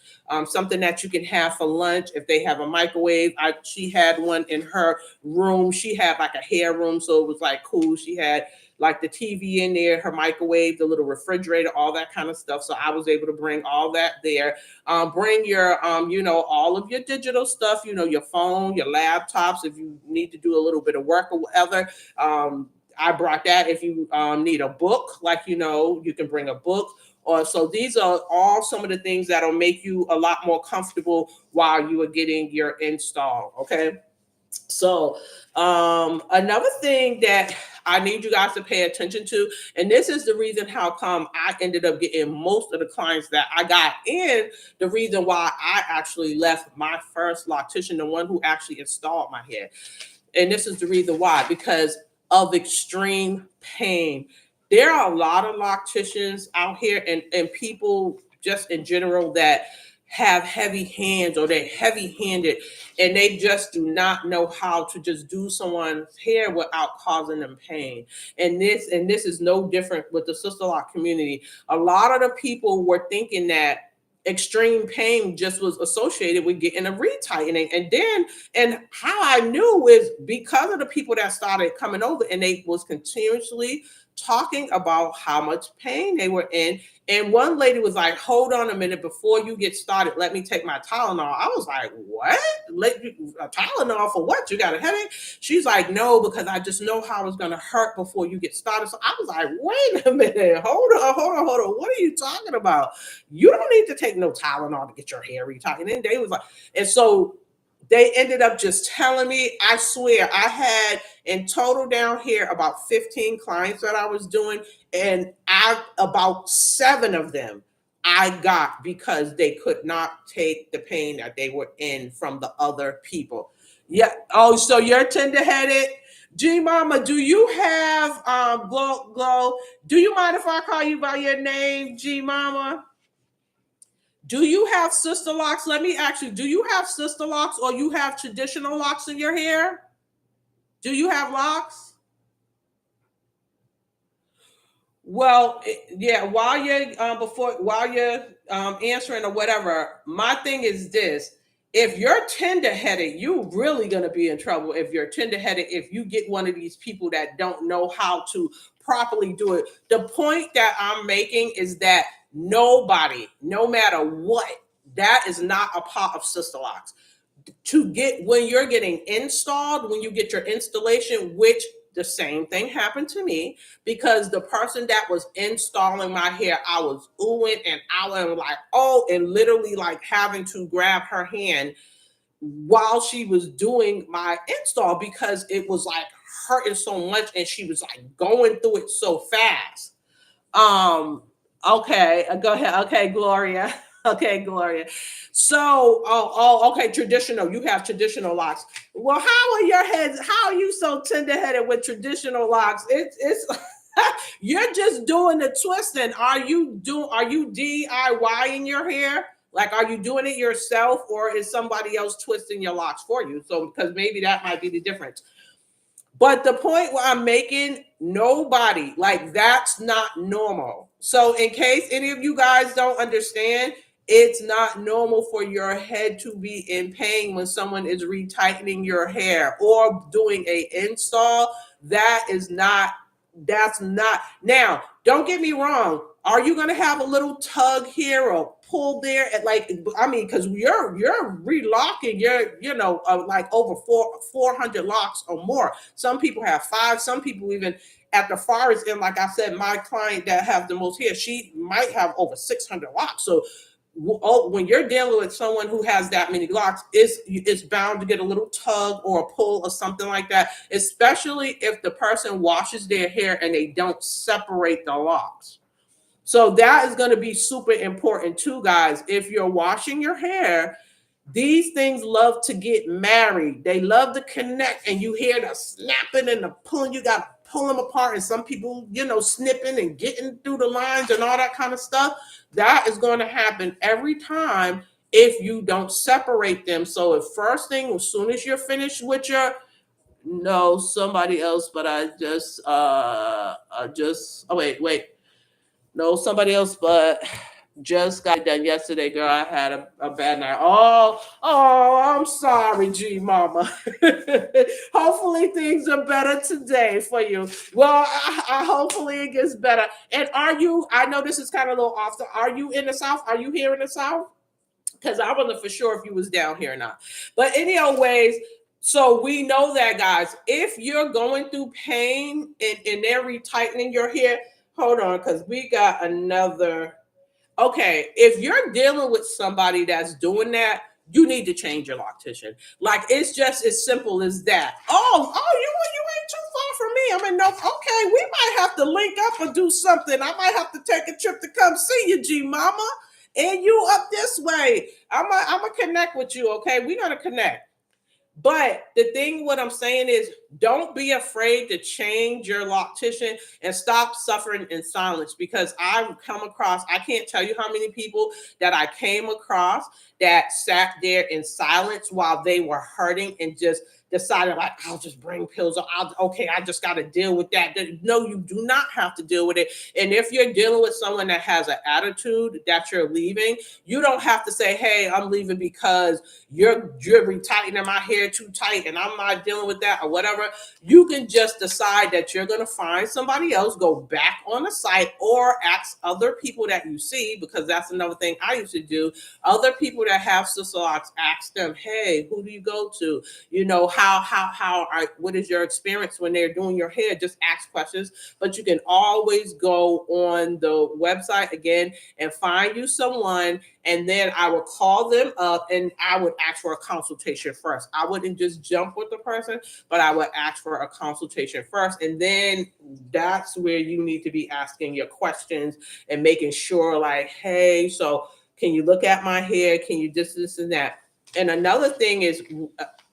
something that you can have for lunch. If they have a microwave, she had one in her room. She had like a hair room, so it was like cool. She had like the TV in there, her microwave, the little refrigerator, all that kind of stuff. So I was able to bring all that there. Bring your, all of your digital stuff, your phone, your laptops, if you need to do a little bit of work or whatever. I brought that. If you need a book, like, you can bring a book. Or so these are all some of the things that'll make you a lot more comfortable while you are getting your install. Okay. So another thing that I need you guys to pay attention to, and this is the reason how come I ended up getting most of the clients that I got in, the reason why I actually left my first loctician, the one who actually installed my hair. And this is the reason why, because of extreme pain. There are a lot of locticians out here and people just in general that have heavy hands, or they're heavy handed, and they just do not know how to just do someone's hair without causing them pain. And this is no different with the sister lock community. A lot of the people were thinking that extreme pain just was associated with getting a retightening. And how I knew is because of the people that started coming over, and they was continuously talking about how much pain they were in. And one lady was like, hold on a minute, before you get started, let me take my Tylenol. I was like, what? A Tylenol for what? You got a headache? She's like, no, because I just know how it's going to hurt before you get started. So I was like, wait a minute, hold on. What are you talking about? You don't need to take no Tylenol to get your hair retightened. And then they was like, and so they ended up just telling me, I swear, I had in total down here about 15 clients that I was doing, and about 7 of them I got because they could not take the pain that they were in from the other people. Yeah. Oh, so you're tender-headed. G Mama, do you have glow? Do you mind if I call you by your name, G Mama? Do you have sister locks? Let me ask you, do you have sister locks, or you have traditional locks in your hair? Do you have locks? Well, yeah, while you're answering or whatever, my thing is this. If you're tender-headed, you're really going to be in trouble if you're tender-headed, if you get one of these people that don't know how to properly do it. The point that I'm making is that nobody, no matter what, that is not a part of sister locks. To get, when you're getting installed, when you get your installation, which the same thing happened to me, because the person that was installing my hair, I was oohing and I was like, oh, and literally like having to grab her hand while she was doing my install, because it was like hurting so much and she was like going through it so fast. Okay, go ahead. Okay, Gloria. Okay, Gloria. So, okay, traditional. You have traditional locks. Well, how are your heads? How are you so tender-headed with traditional locks? It's you're just doing the twisting. Are you DIYing your hair? Like, are you doing it yourself, or is somebody else twisting your locks for you? So, because maybe that might be the difference. But the point where I'm making, nobody, like, that's not normal. So in case any of you guys don't understand, it's not normal for your head to be in pain when someone is retightening your hair or doing a install. That's not. Now, don't get me wrong. Are you going to have a little tug here or pull there? Because you're relocking, like over 400 locks or more. Some people have 5. Some people even at the farthest end. Like I said, my client that has the most hair, she might have over 600 locks. So when you're dealing with someone who has that many locks, it's bound to get a little tug or a pull or something like that, especially if the person washes their hair and they don't separate the locks. So that is going to be super important too, guys. If you're washing your hair, these things love to get married. They love to connect, and you hear the snapping and the pulling. You got to pull them apart, and some people, snipping and getting through the lines and all that kind of stuff. That is going to happen every time if you don't separate them. So at first thing, as soon as you're finished with your, no, somebody else, but oh, wait. No, somebody else, but just got it done yesterday, girl. I had a bad night. I'm sorry, G Mama. Hopefully things are better today for you. Well, I hopefully it gets better. And are you, I know this is kind of a little off, are you in the South? Are you here in the South? Because I wasn't for sure if you was down here or not. But anyways, so we know that, guys, if you're going through pain and they're retightening your hair, hold on, because we got another. Okay, if you're dealing with somebody that's doing that, you need to change your loctician. Like it's just as simple as that. You ain't too far from me. I'm in no. Okay, we might have to link up or do something. I might have to take a trip to come see you, G Mama, and you up this way. I'm gonna connect with you. Okay, we're gonna connect. But the thing, what I'm saying is, don't be afraid to change your loctician and stop suffering in silence. Because I've come across, I can't tell you how many people that I came across that sat there in silence while they were hurting and just decided, like, I'll just bring pills. I just got to deal with that. No, you do not have to deal with it. And if you're dealing with someone that has an attitude that you're leaving, you don't have to say, hey, I'm leaving because you're retightening my hair too tight and I'm not dealing with that or whatever. You can just decide that you're going to find somebody else, go back on the site, or ask other people that you see, because that's another thing I used to do. Other people that have sisterlocks, ask them, hey, who do you go to? You know, what is your experience when they're doing your hair? Just ask questions. But you can always go on the website again and find you someone, and then I would call them up and I would ask for a consultation first. I wouldn't just jump with the person, but I would ask for a consultation first. And then that's where you need to be asking your questions and making sure, like, hey, so can you look at my hair? Can you this and that? And another thing is,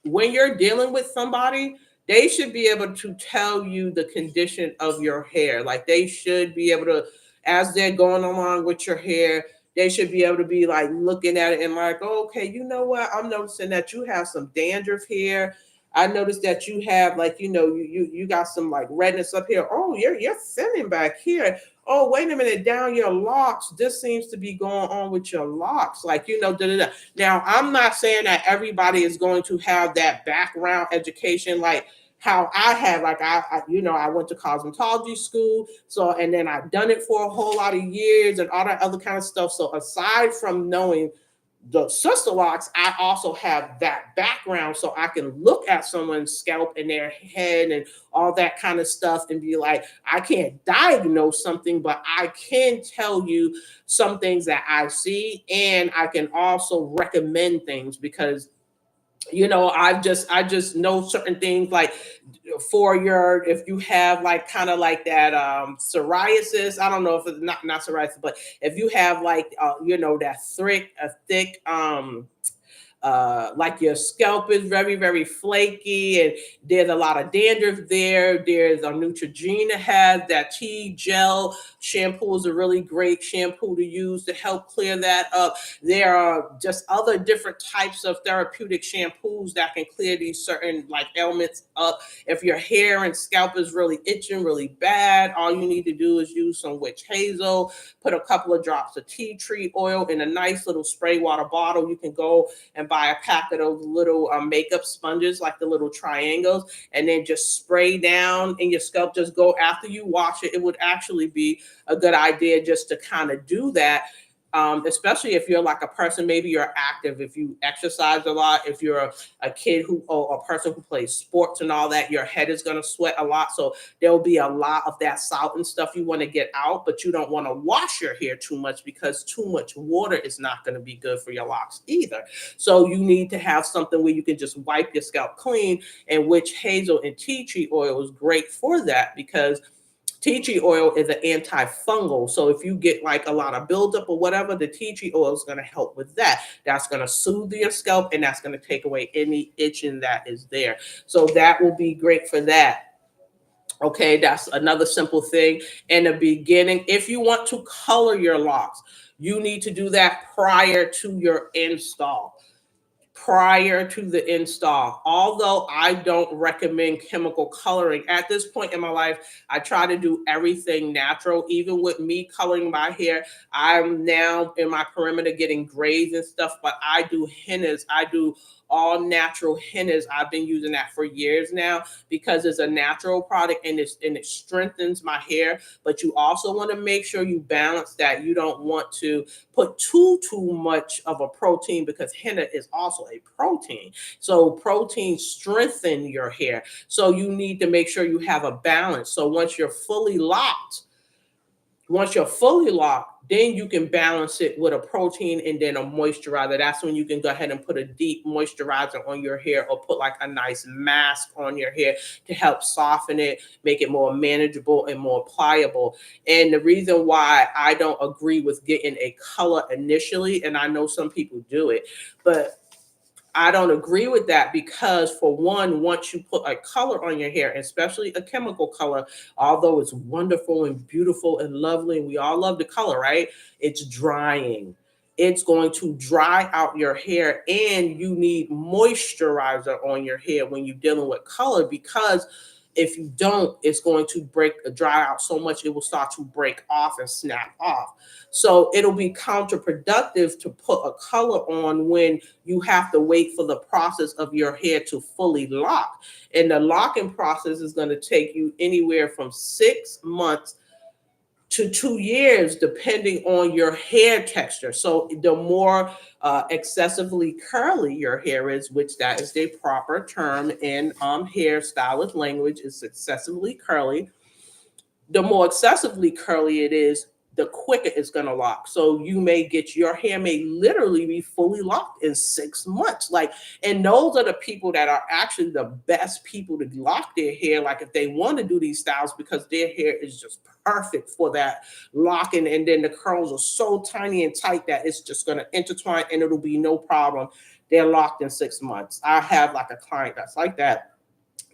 when you're dealing with somebody, they should be able to tell you the condition of your hair. Like they should be able to, as they're going along with your hair, they should be able to be like looking at it and like, oh, okay, you know what? I'm noticing that you have some dandruff here. I noticed that you have like, you got some like redness up here. Oh, you're thinning back here. Oh, wait a minute, down your locks. This seems to be going on with your locks. Like, da, da, da. Now, I'm not saying that everybody is going to have that background education like how I had. Like I went to cosmetology school. So, and then I've done it for a whole lot of years and all that other kind of stuff. So aside from knowing the sister locks, I also have that background, so I can look at someone's scalp and their head and all that kind of stuff and be like, I can't diagnose something, but I can tell you some things that I see, and I can also recommend things because I just know certain things like for your, if you have like kind of like that psoriasis. I don't know if it's not psoriasis, but if you have like that thick like your scalp is very, very flaky and there's a lot of dandruff there. There's a Neutrogena has that tea gel shampoo is a really great shampoo to use to help clear that up. There are just other different types of therapeutic shampoos that can clear these certain like ailments up. If your hair and scalp is really itching really bad, all you need to do is use some witch hazel, put a couple of drops of tea tree oil in a nice little spray water bottle. You can go and buy a pack of those little makeup sponges, like the little triangles, and then just spray down in your scalp. Just go after you wash it. It would actually be a good idea just to kind of do that. Especially if you're like a person, maybe you're active, if you exercise a lot, if you're a kid or a person who plays sports and all that, your head is going to sweat a lot. So there'll be a lot of that salt and stuff you want to get out, but you don't want to wash your hair too much because too much water is not going to be good for your locks either. So you need to have something where you can just wipe your scalp clean, and witch hazel and tea tree oil is great for that because tea tree oil is an antifungal. So if you get like a lot of buildup or whatever, the tea tree oil is going to help with that. That's going to soothe your scalp and that's going to take away any itching that is there. So that will be great for that. Okay, that's another simple thing. In the beginning, if you want to color your locks, you need to do that prior to your install. prior to the install. Although I don't recommend chemical coloring at this point in my life, I try to do everything natural. Even with me coloring my hair, I'm now in my perimeter getting grays and stuff, but I do hennas. I do all natural hennas. I've been using that for years now because it's a natural product and it strengthens my hair. But you also want to make sure you balance that. You don't want to put too much of a protein because henna is also a protein. So protein strengthen your hair. So you need to make sure you have a balance. So once you're fully locked, then you can balance it with a protein and then a moisturizer. That's when you can go ahead and put a deep moisturizer on your hair or put like a nice mask on your hair to help soften it, make it more manageable and more pliable. And the reason why I don't agree with getting a color initially, and I know some people do it, but I don't agree with that because, for one, once you put a color on your hair, especially a chemical color, although it's wonderful and beautiful and lovely, and we all love the color, right? It's drying. It's going to dry out your hair, and you need moisturizer on your hair when you're dealing with color because if you don't, it's going to dry out so much it will start to break off and snap off. So it'll be counterproductive to put a color on when you have to wait for the process of your hair to fully lock. And the locking process is going to take you anywhere from 6 months to 2 years, depending on your hair texture. So the more excessively curly your hair is, which that is the proper term in hairstylist language, is excessively curly. The more excessively curly it is, the quicker it's going to lock. So your hair may literally be fully locked in 6 months. And those are the people that are actually the best people to lock their hair. Like if they want to do these styles, because their hair is just perfect for that locking. And then the curls are so tiny and tight that it's just going to intertwine and it'll be no problem. They're locked in 6 months. I have like a client that's like that.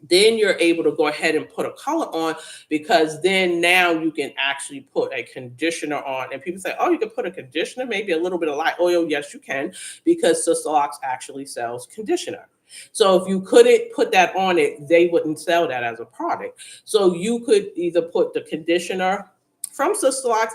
Then you're able to go ahead and put a color on, because then now you can actually put a conditioner on. And people say, oh, you can put a conditioner, maybe a little bit of light oil. Yes, you can, because Sisterlocks actually sells conditioner. So if you couldn't put that on it, they wouldn't sell that as a product. So you could either put the conditioner from Sisterlocks.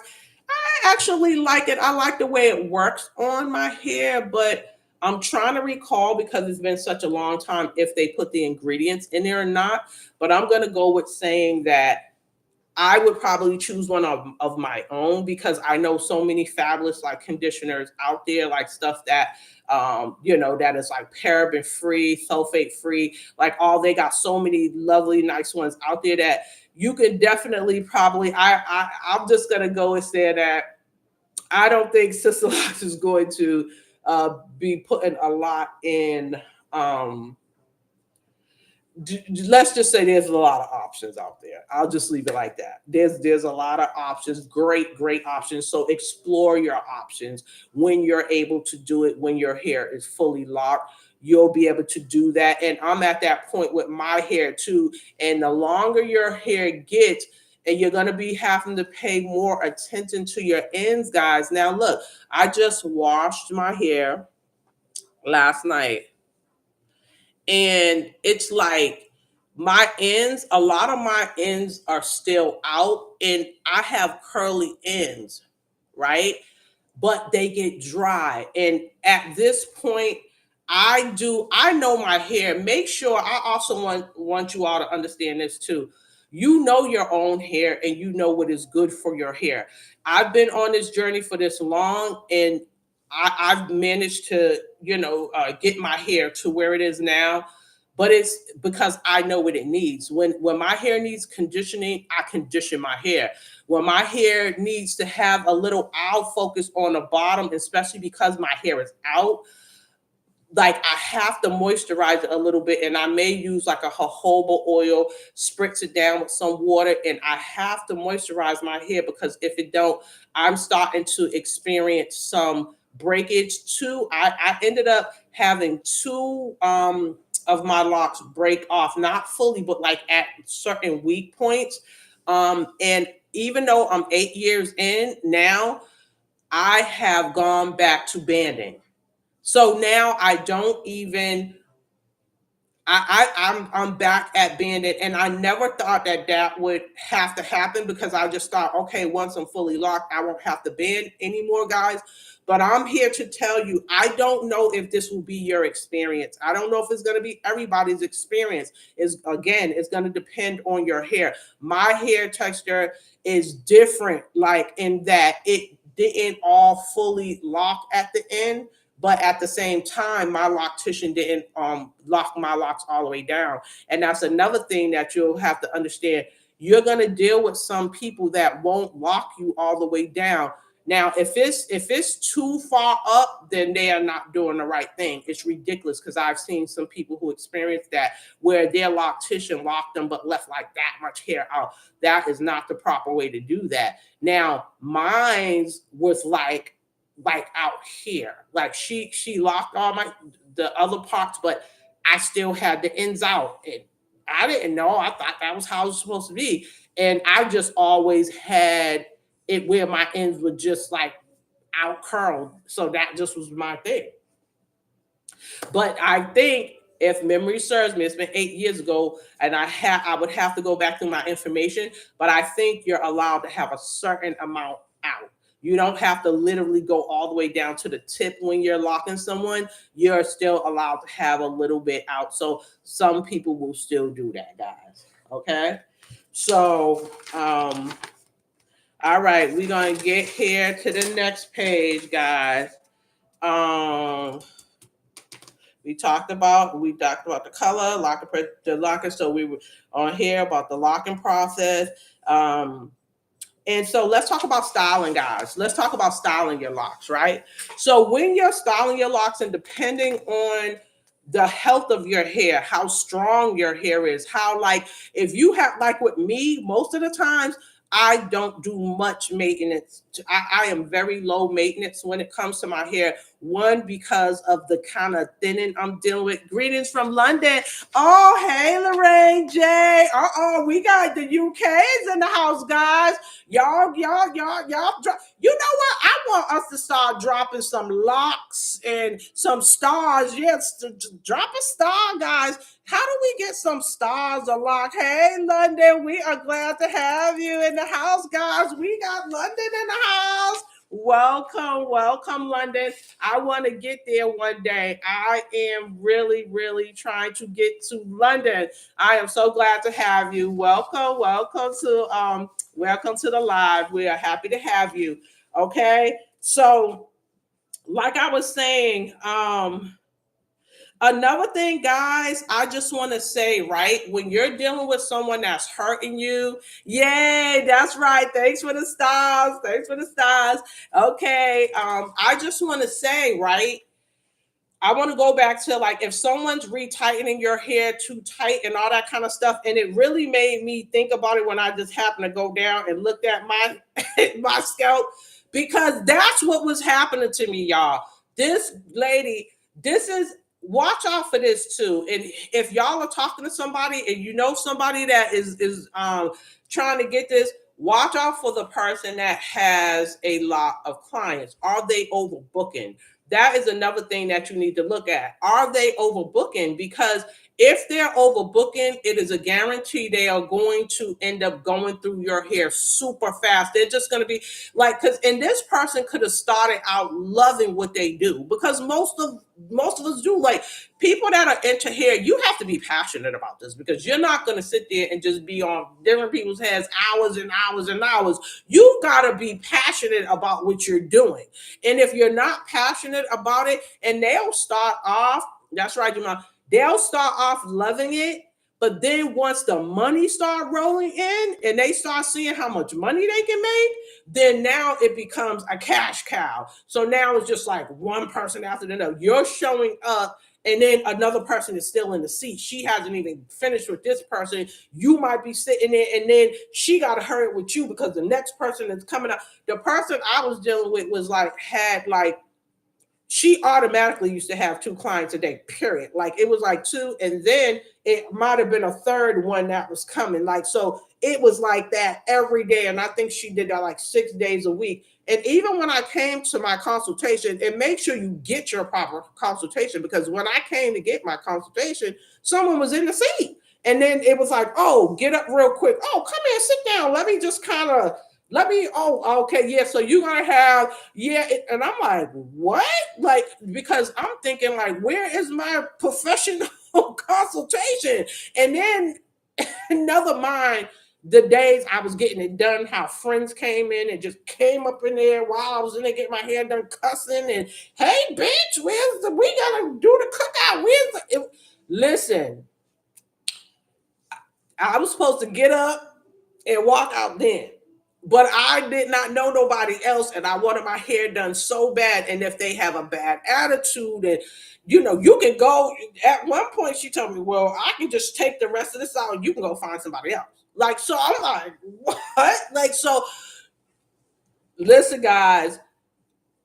I actually like it. I like the way it works on my hair, but I'm trying to recall, because it's been such a long time, if they put the ingredients in there or not. But I'm going to go with saying that I would probably choose one of my own, because I know so many fabulous like conditioners out there, like stuff that that is like paraben free, sulfate free, they got so many lovely, nice ones out there that you could definitely probably. I'm just gonna go and say that I don't think Sisterlocks is going to be putting a lot in. Um, let's just say there's a lot of options out there. I'll just leave it like that. There's a lot of options, great options. So explore your options when you're able to do it. When your hair is fully locked, you'll be able to do that. And I'm at that point with my hair too. And the longer your hair gets, and you're going to be having to pay more attention to your ends, guys. Now, look, I just washed my hair last night, and it's like a lot of my ends are still out, and I have curly ends, right? But they get dry. And at this point, I know my hair. Make sure, I also want you all to understand this too. You know your own hair, and you know what is good for your hair. I've been on this journey for this long, and I've managed to, get my hair to where it is now. But it's because I know what it needs. When my hair needs conditioning, I condition my hair. When my hair needs to have a little out focus on the bottom, especially because my hair is out, I have to moisturize it a little bit, and I may use like a jojoba oil, spritz it down with some water, and I have to moisturize my hair, because if it don't, I'm starting to experience some breakage too. I ended up having two of my locks break off, not fully, but like at certain weak points. And even though I'm 8 years in now, I have gone back to banding. So now I don't even I'm back at being it, and I never thought that that would have to happen because I just thought, okay, once I'm fully locked, I won't have to bend anymore, guys. But I'm here to tell you, I don't know if this will be your experience. I don't know if it's going to be everybody's experience. Is again, it's going to depend on your hair. My hair texture is different, like in that it didn't all fully lock at the end, but at the same time my loctician didn't lock my locks all the way down. And that's another thing that you'll have to understand. You're going to deal with some people that won't lock you all the way down. Now if it's too far up, then they are not doing the right thing. It's ridiculous because I've seen some people who experienced that where their loctician locked them but left like that much hair out. That is not the proper way to do that. Now mine's was like out here. Like she locked all my the other parts, but I still had the ends out. And I didn't know. I thought that was how it was supposed to be. And I just always had it where my ends were just like out curled. So that just was my thing. But I think if memory serves me, it's been 8 years ago, and I would have to go back through my information, but I think you're allowed to have a certain amount out. You don't have to literally go all the way down to the tip when you're locking someone. You're still allowed to have a little bit out. So some people will still do that, guys. Okay. So all right, we're gonna get here to the next page, guys. Um we talked about the color, the locker. So we were on here about the locking process. And so let's talk about styling, guys. Let's talk about styling your locks, right? So when you're styling your locks, and depending on the health of your hair, how strong your hair is, how like if you have like with me, most of the times I don't do much maintenance. I am very low maintenance when it comes to my hair. One, because of the kind of thinning I'm dealing with. Greetings from London. Oh, hey, Lorraine J. We got the UK's in the house, guys. Y'all. You know what? I want us to start dropping some locks and some stars. Yes, drop a star, guys. How do we get some stars unlocked? Hey, London, we are glad to have you in the house, guys. We got London in the house. Welcome, London. I want to get there one day. I am really, really trying to get to London. I am so glad to have you. Welcome to the live. We are happy to have you. Okay, so like I was saying, another thing, guys, I just want to say, right, when you're dealing with someone that's hurting you, yay, that's right. Thanks for the stars. Okay. I just want to say, right, I want to go back to like if someone's retightening your hair too tight and all that kind of stuff. And it really made me think about it when I just happened to go down and looked at my my scalp, because that's what was happening to me, y'all. This lady, this is watch out for this too. And if y'all are talking to somebody and you know somebody that is trying to get this, watch out for the person that has a lot of clients. Are they overbooking? That is another thing that you need to look at. Are they overbooking? Because if they're overbooking, it is a guarantee they are going to end up going through your hair super fast. They're just going to be like, and this person could have started out loving what they do, because most of us do. Like people that are into hair, you have to be passionate about this, because you're not going to sit there and just be on different people's heads hours and hours and hours. You got to be passionate about what you're doing. And if you're not passionate about it, and they'll start off, that's right, Jamal, they'll start off loving it, but then once the money start rolling in and they start seeing how much money they can make, then now it becomes a cash cow. So now it's just like one person after another. You're showing up, and then another person is still in the seat. She hasn't even finished with this person. You might be sitting there, and then she got to hurry with you because the next person is coming up. The person I was dealing with was she automatically used to have 2 clients a day, period. Like it was like 2, and then it might have been a third one that was coming. Like, so It was like that every day. And I think she did that like 6 days a week. And even when I came to my consultation, and make sure you get your proper consultation, because when I came to get my consultation, someone was in the seat. And then it was like, oh, get up real quick. Oh, come here, sit down. Let me just kind of, oh, okay, yeah. So you're going to have, yeah. And I'm like, what? Like, because I'm thinking, like, where is my professional consultation? And then never mind the days I was getting it done, how friends came in and just came up in there while I was in there getting my hair done, cussing and, hey, bitch, we gotta do the cookout. Listen, I was supposed to get up and walk out then. But I did not know nobody else, and I wanted my hair done so bad. And if they have a bad attitude, and you can go. At one point, she told me, "Well, I can just take the rest of this out, and you can go find somebody else." Like, so I'm like, "What?" Like, so listen, guys.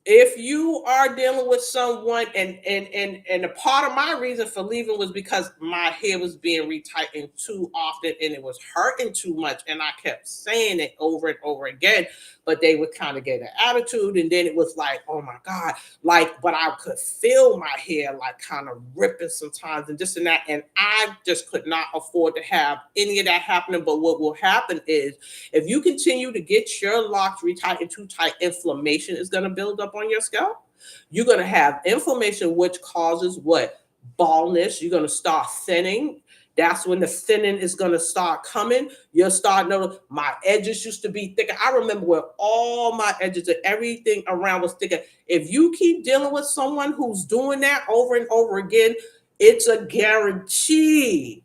If you are dealing with someone, and a part of my reason for leaving was because my hair was being retightened too often and it was hurting too much, and I kept saying it over and over again, but they would kind of get an attitude, and then it was like, oh my god, like, but I could feel my hair like kind of ripping sometimes and this and that, and I just could not afford to have any of that happening. But what will happen is, if you continue to get your locks retightened too tight, inflammation is going to build up on your scalp. You're going to have inflammation, which causes what? Baldness. You're going to start thinning. That's when the thinning is going to start coming. You'll start noticing my edges used to be thicker. I remember where all my edges and everything around was thicker. If you keep dealing with someone who's doing that over and over again, it's a guarantee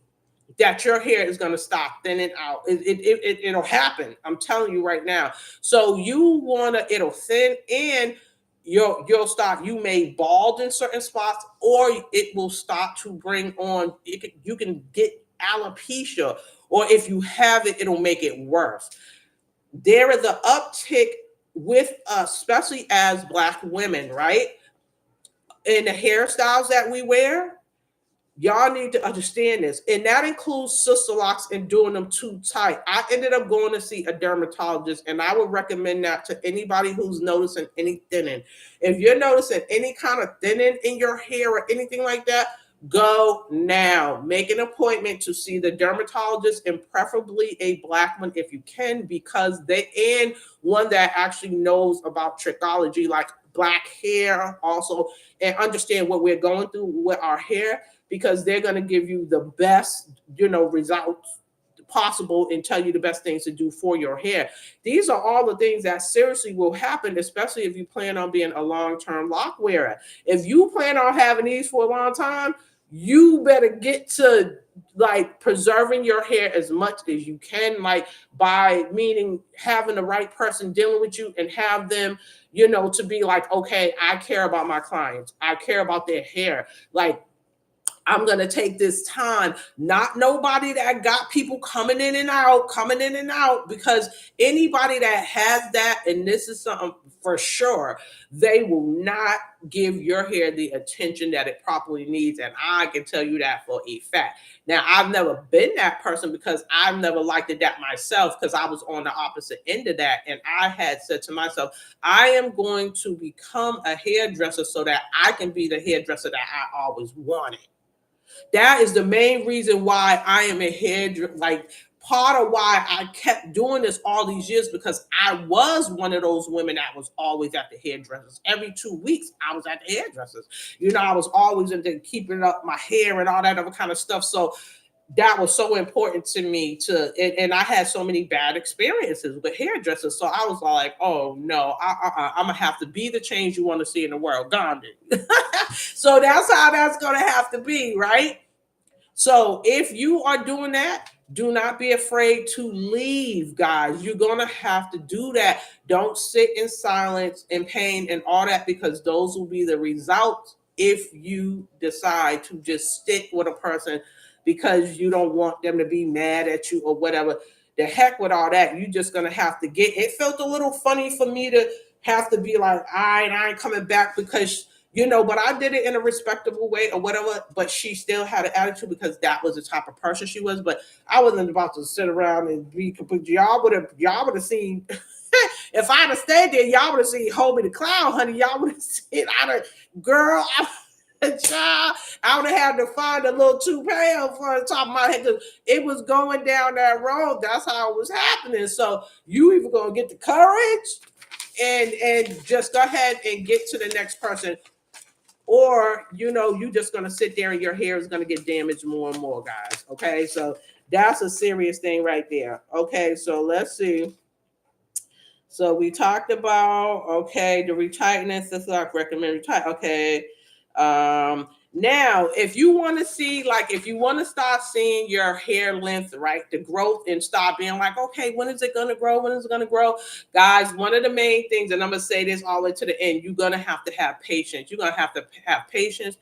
that your hair is going to stop thinning out. It'll happen. I'm telling you right now. So you want to, it'll thin, and you may bald in certain spots, or it will start to bring on, you can get alopecia, or if you have it, it'll make it worse. There is an uptick with us, especially as Black women, right? In the hairstyles that we wear. Y'all need to understand this. And that includes sister locks and doing them too tight. I ended up going to see a dermatologist, and I would recommend that to anybody who's noticing any thinning. If you're noticing any kind of thinning in your hair or anything like that, go now. Make an appointment to see the dermatologist, and preferably a Black one if you can, because and one that actually knows about trichology, like Black hair also, and understand what we're going through with our hair, because they're going to give you the best, results possible and tell you the best things to do for your hair. These are all the things that seriously will happen, especially if you plan on being a long-term lock wearer. If you plan on having these for a long time, you better get to like preserving your hair as much as you can, like by meaning having the right person dealing with you and have them, to be like, okay, I care about my clients. I care about their hair. Like, I'm going to take this time, not nobody that got people coming in and out, because anybody that has that, and this is something for sure, they will not give your hair the attention that it properly needs. And I can tell you that for a fact. Now, I've never been that person because I've never liked it that myself, because I was on the opposite end of that. And I had said to myself, I am going to become a hairdresser so that I can be the hairdresser that I always wanted. That is the main reason why I am a hairdresser. Like, part of why I kept doing this all these years, because I was one of those women that was always at the hairdressers. Every 2 weeks, I was at the hairdressers. I was always into keeping up my hair and all that other kind of stuff. So that was so important to me and I had so many bad experiences with hairdressers. So I was like, oh no, I'm gonna have to be the change you want to see in the world, Gandhi. So that's how that's gonna have to be, right? So if you are doing that, do not be afraid to leave, guys. You're going to have to do that. Don't sit in silence and pain and all that, because those will be the results if you decide to just stick with a person because you don't want them to be mad at you or whatever. The heck with all that. You're just going to have to it felt a little funny for me to have to be like, I ain't coming back, because But I did it in a respectable way or whatever. But she still had an attitude because that was the type of person she was. But I wasn't about to sit around and be complete. Y'all would have seen. If I'd have stayed there, y'all would have seen Hobie the Clown, honey. Y'all would have seen, girl, child, I would have had to find a little toupee for the top of my head because it was going down that road. That's how it was happening. So you either gonna get the courage and just go ahead and get to the next person, or you just gonna sit there and your hair is gonna get damaged more and more, guys. Okay, so that's a serious thing right there. Okay, so let's see. So we talked about, okay, the retightness. That's like recommend retight. Okay. Now, if you want to see, like, if you want to start seeing your hair length, right, the growth, and start being like, okay, when is it going to grow? When is it going to grow? Guys, one of the main things, and I'm going to say this all the way to the end, you're going to have patience. You're going to have patience,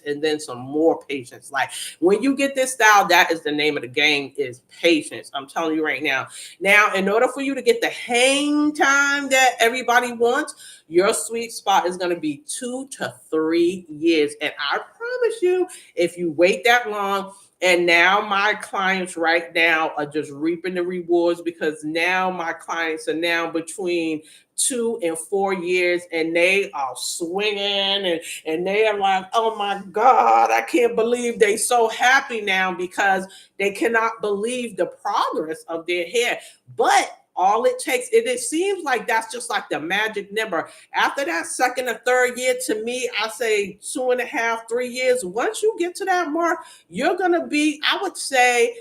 and then some more patience. Like, when you get this style, that is the name of the game, is patience. I'm telling you right now. Now, in order for you to get the hang time that everybody wants, your sweet spot is going to be 2 to 3 years. And I promise you, if you wait that long, and now my clients right now are just reaping the rewards, because now my clients are now between 2 and 4 years, and they are swinging, and they are like, oh my God, I can't believe they so happy now because they cannot believe the progress of their hair. But all it takes, it seems like that's just like the magic number. After that second or third year, to me, I say 2.5, 3 years. Once you get to that mark, you're going to be, I would say,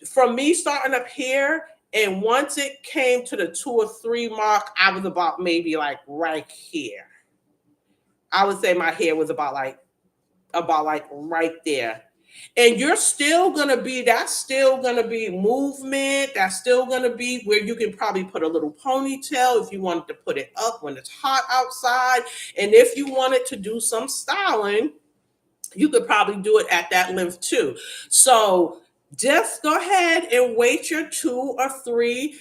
from me starting up here, and once it came to the 2 or 3 mark, I was about maybe like right here. I would say my hair was about like right there. And you're still gonna be, that's still gonna be movement. That's still gonna be where you can probably put a little ponytail if you wanted to put it up when it's hot outside. And if you wanted to do some styling, you could probably do it at that length too. So just go ahead and wait your 2 or 3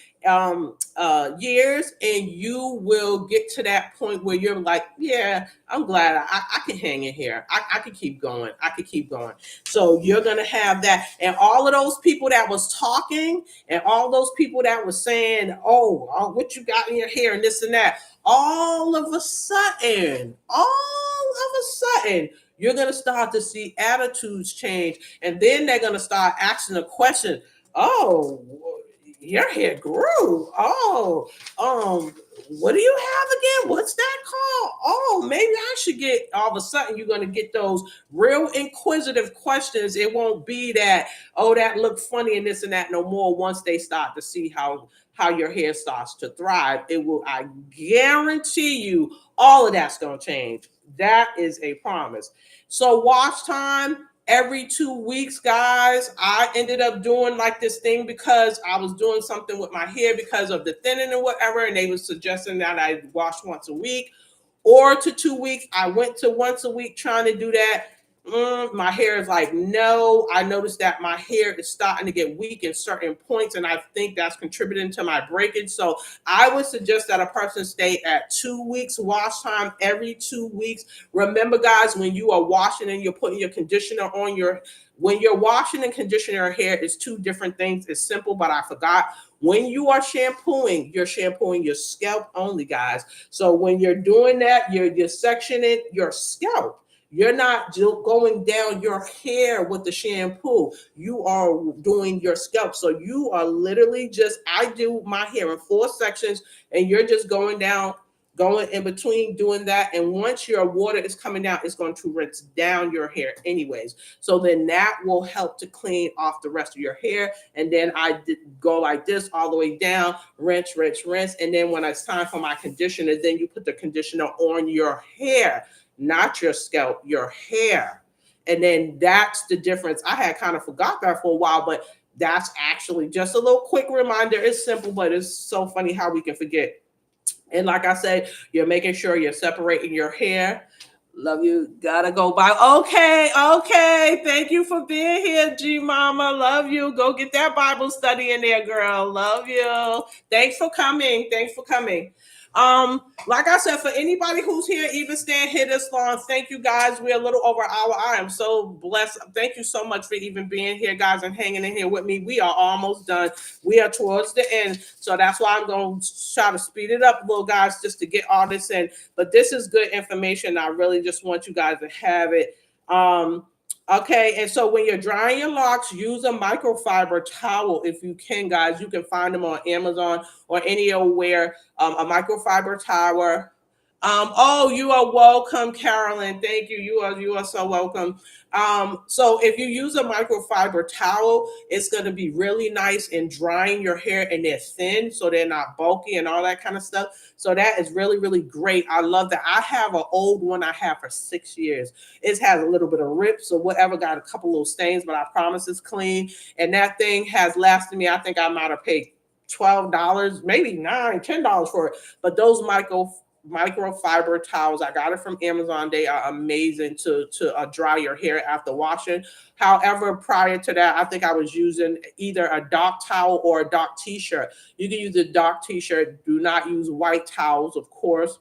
years, and you will get to that point where you're like, yeah, I'm glad I can hang in here. I can keep going. I could keep going. So you're going to have that. And all of those people that was talking, and all those people that was saying, oh, what you got in your hair and this and that, all of a sudden, you're going to start to see attitudes change. And then they're going to start asking a question. Oh, your hair grew. Oh, what do you have again? What's that called? Oh, maybe I should get, all of a sudden you're going to get those real inquisitive questions. It won't be that, oh, that looked funny and this and that no more. Once they start to see how your hair starts to thrive, it will, I guarantee you, all of that's going to change. That is a promise. So wash time every 2 weeks, guys. I ended up doing like this thing because I was doing something with my hair because of the thinning and whatever, and they were suggesting that I wash once a week or to 2 weeks. I went to once a week trying to do that. My hair is like, no. I noticed that my hair is starting to get weak in certain points, and I think that's contributing to my breakage. So I would suggest that a person stay at 2 weeks wash time every 2 weeks. Remember, guys, when you are washing and you're putting your conditioner on when you're washing and conditioning your hair, is 2 different things. It's simple, but I forgot. When you are shampooing, you're shampooing your scalp only, guys. So when you're doing that, you're sectioning your scalp. You're not going down your hair with the shampoo. You are doing your scalp. So you are literally just, I do my hair in 4 sections, and you're just going in between doing that. And once your water is coming down, it's going to rinse down your hair anyways. So then that will help to clean off the rest of your hair. And then I go like this all the way down, rinse. And then when it's time for my conditioner, then you put the conditioner on your hair. Not your scalp, your hair. And then that's the difference. I had kind of forgot that for a while, but that's actually just a little quick reminder. It's simple, but it's so funny how we can forget. And like I said, you're making sure you're separating your hair. Love you. Gotta go bye. Okay. Thank you for being here, G Mama. Love you. Go get that Bible study in there, girl. Love you. Thanks for coming. Like I said, for anybody who's here, even staying here this long, thank you guys. We're a little over an hour. I am so blessed. Thank you so much for even being here, guys, and hanging in here with me. We are almost done. We are towards the end, so that's why I'm going to try to speed it up a little, guys, just to get all this in. But this is good information. I really just want you guys to have it. Okay, and so when you're drying your locks, use a microfiber towel if you can, guys. You can find them on Amazon or anywhere. A microfiber towel. Oh, you are welcome, Carolyn. Thank you. You are so welcome. So if you use a microfiber towel, it's going to be really nice in drying your hair, and they're thin, so they're not bulky and all that kind of stuff. So that is really, really great. I love that. I have an old one I have for 6 years. It has a little bit of rips or whatever, got a couple little stains, but I promise it's clean. And that thing has lasted me. I think I might have paid $12, maybe $9, $10 for it. But those microfiber towels, I got it from Amazon. They are amazing to dry your hair after washing. However, prior to that, I think I was using either a dock towel or a dock t-shirt. You can use a dock t-shirt. Do not use white towels, of course.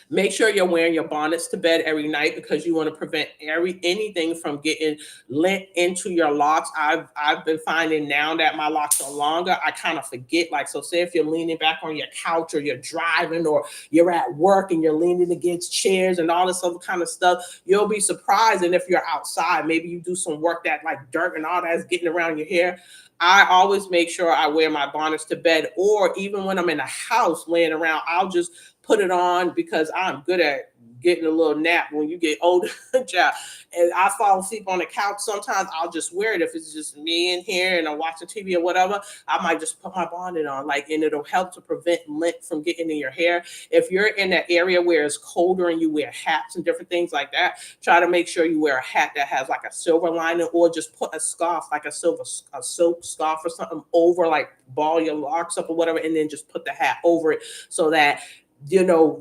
Make sure you're wearing your bonnets to bed every night, because you want to prevent anything from getting lint into your locks. I've been finding now that my locks are longer, I kind of forget. Like, so say if you're leaning back on your couch, or you're driving, or you're at work and you're leaning against chairs and all this other kind of stuff, you'll be surprised. And if you're outside, maybe you do some work that like dirt and all that is getting around your hair. I always make sure I wear my bonnets to bed, or even when I'm in a house laying around, I'll just put it on, because I'm good at getting a little nap when you get older, child. And I fall asleep on the couch. Sometimes I'll just wear it if it's just me in here and I'm watching TV or whatever. I might just put my bonnet on, like, and it'll help to prevent lint from getting in your hair. If you're in an area where it's colder and you wear hats and different things like that, try to make sure you wear a hat that has like a silver lining, or just put a scarf, like a silk scarf or something over, like ball your locks up or whatever, and then just put the hat over it, so that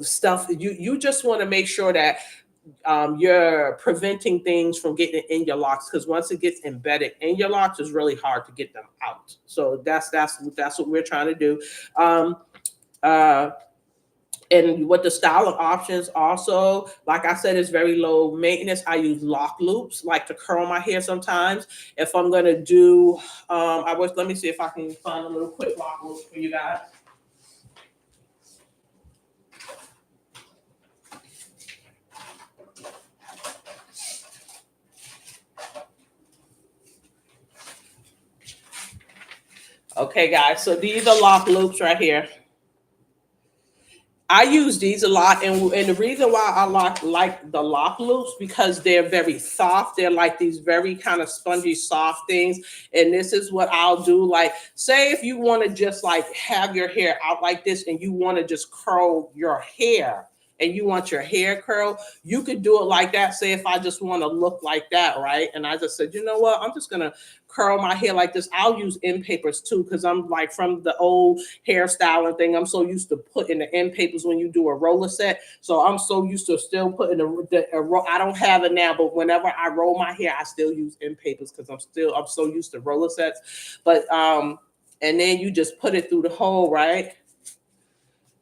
stuff, you just want to make sure that you're preventing things from getting in your locks, because once it gets embedded in your locks, it's really hard to get them out. So that's what we're trying to do. And with the styling options also, like I said, it's very low maintenance. I use lock loops, like to curl my hair sometimes. If I'm going to do, let me see if I can find a little quick lock loop for you guys. Okay, guys, so these are lock loops right here. I use these a lot, and the reason why I like the lock loops, because they're very soft. They're like these very kind of spongy, soft things. And this is what I'll do. Like, say if you want to just like have your hair out like this, and you want to just curl your hair, and you want your hair curl, you could do it like that. Say if I just want to look like that, right? And I just said, you know what? I'm just going to curl my hair like this. I'll use end papers too, because I'm like from the old hairstyling thing. I'm so used to putting the end papers when you do a roller set. So I'm so used to still putting I don't have it now, but whenever I roll my hair, I still use end papers, because I'm so used to roller sets. But and then you just put it through the hole, right?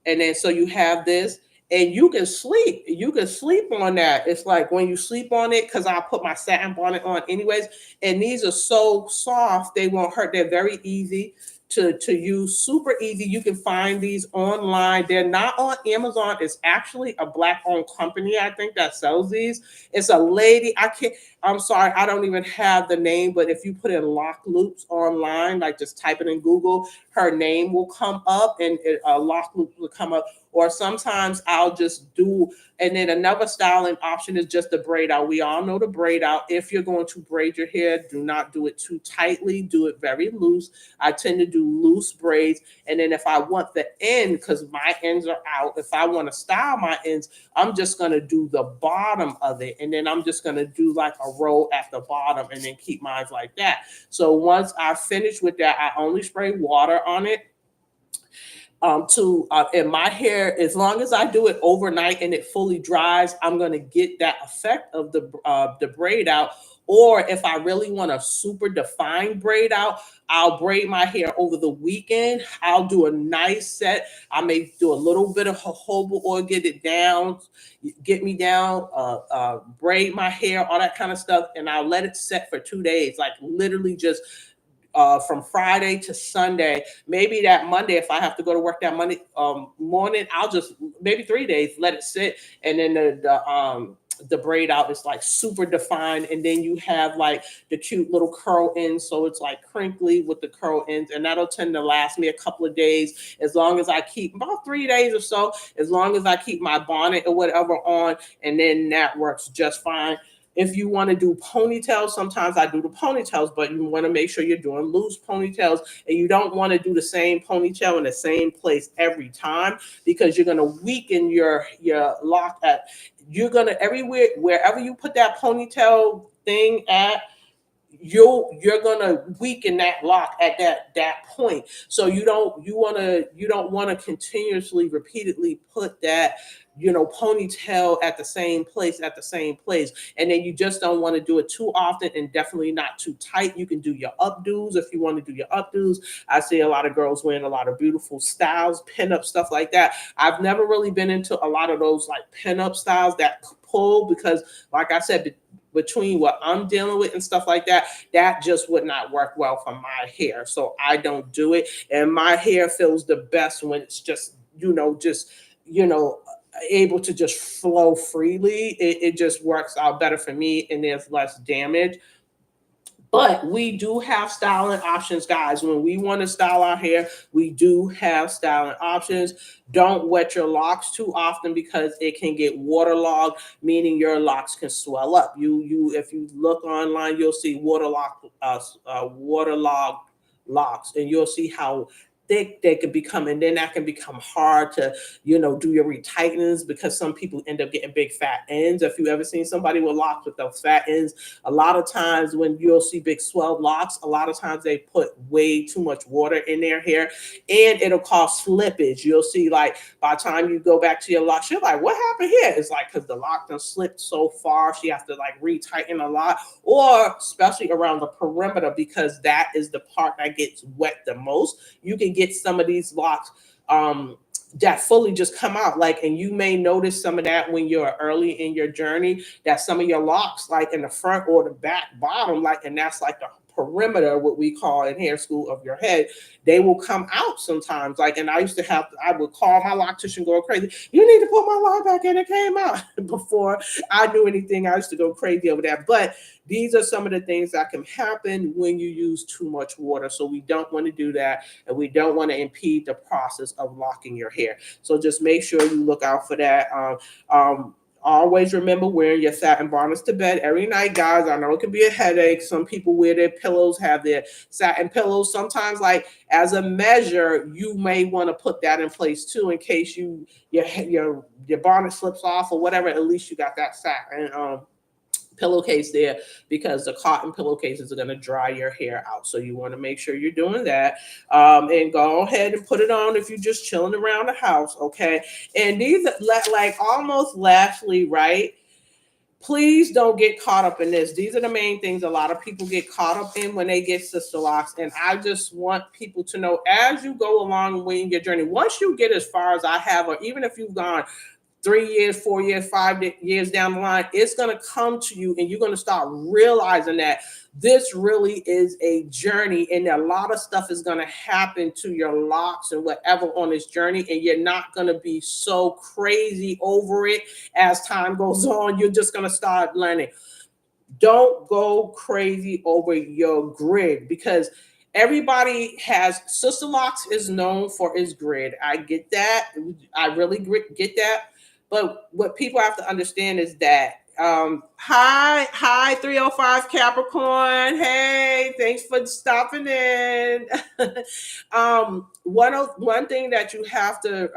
And then so you have this. And you can sleep. You can sleep on that. It's like when you sleep on it, because I put my satin bonnet on anyways. And these are so soft, they won't hurt. They're very easy to use, super easy. You can find these online. They're not on Amazon. It's actually a Black-owned company, I think, that sells these. It's a lady. I'm sorry, I don't even have the name, but if you put in lock loops online, like just type it in Google, her name will come up, and a lock loop will come up. Or sometimes I'll just do, and then another styling option is just the braid out. We all know the braid out. If you're going to braid your hair, do not do it too tightly. Do it very loose. I tend to do loose braids. And then if I want the end, because my ends are out, if I want to style my ends, I'm just going to do the bottom of it. And then I'm just going to do like a roll at the bottom, and then keep mine like that. So once I finish with that, I only spray water on it. In my hair, as long as I do it overnight and it fully dries, I'm going to get that effect of the braid out. Or if I really want a super defined braid out, I'll braid my hair over the weekend. I'll do a nice set. I may do a little bit of jojoba oil, get me down, braid my hair, all that kind of stuff, and I'll let it set for 2 days, like literally just from Friday to Sunday. Maybe that Monday, if I have to go to work that Monday morning, I'll just maybe 3 days let it sit, and then the braid out is like super defined, and then you have like the cute little curl ends, so it's like crinkly with the curl ends, and that'll tend to last me a couple of days as long as I keep about 3 days or so, as long as I keep my bonnet or whatever on, and then that works just fine. If you want to do ponytails, sometimes I do the ponytails, but you want to make sure you're doing loose ponytails, and you don't want to do the same ponytail in the same place every time, because you're going to weaken your lock at, you're going to everywhere, wherever you put that ponytail thing at, you're gonna weaken that lock at that point. So you don't want to continuously repeatedly put that ponytail at the same place, and then you just don't want to do it too often, and definitely not too tight. You can do your updos if you want to do your updos. I see a lot of girls wearing a lot of beautiful styles, pin-up stuff like that. I've never really been into a lot of those like pin-up styles that pull, because like I said, between what I'm dealing with and stuff like that, that just would not work well for my hair. So I don't do it. And my hair feels the best when it's just, you know, able to just flow freely. It just works out better for me, and there's less damage. But we do have styling options, guys. When we want to style our hair, we do have styling options. Don't wet your locks too often, because it can get waterlogged, meaning your locks can swell up. If you look online, you'll see waterlogged locks, and you'll see how thick they can become, and then that can become hard to do your retightenings, because some people end up getting big fat ends. If you ever seen somebody with locks with those fat ends, a lot of times when you'll see big swelled locks, a lot of times they put way too much water in their hair, and it'll cause slippage. You'll see, like, by the time you go back to your lock, you're like, what happened here? It's like because the lock done slipped so far, she has to like retighten a lot, or especially around the perimeter, because that is the part that gets wet the most. You can get some of these locks that fully just come out, like, and you may notice some of that when you're early in your journey, that some of your locks, like in the front or the back bottom, like, and that's like the perimeter, what we call in hair school, of your head, they will come out sometimes. Like, and I would call my loctician going crazy, you need to put my lock back in, it came out. Before I knew anything, I used to go crazy over that. But these are some of the things that can happen when you use too much water. So we don't want to do that, and we don't want to impede the process of locking your hair. So just make sure you look out for that. Always remember wearing your satin bonnets to bed every night, guys. I know it can be a headache. Some people wear their pillows, have their satin pillows. Sometimes, like, as a measure, you may want to put that in place too, in case your bonnet slips off or whatever. At least you got that satin pillowcase there, because the cotton pillowcases are going to dry your hair out. So you want to make sure you're doing that, and go ahead and put it on if you're just chilling around the house. Okay. And these, like, almost lastly, right? Please don't get caught up in this. These are the main things a lot of people get caught up in when they get sister locks. And I just want people to know, as you go along in your journey, once you get as far as I have, or even if you've gone 3 years, 4 years, 5 years down the line, it's going to come to you, and you're going to start realizing that this really is a journey, and a lot of stuff is going to happen to your locks and whatever on this journey, and you're not going to be so crazy over it as time goes on. You're just going to start learning. Don't go crazy over your grid, because everybody has, sister locks is known for its grid. I get that. I really get that. But what people have to understand is that, hi 305 Capricorn, hey, thanks for stopping in. One thing that you have to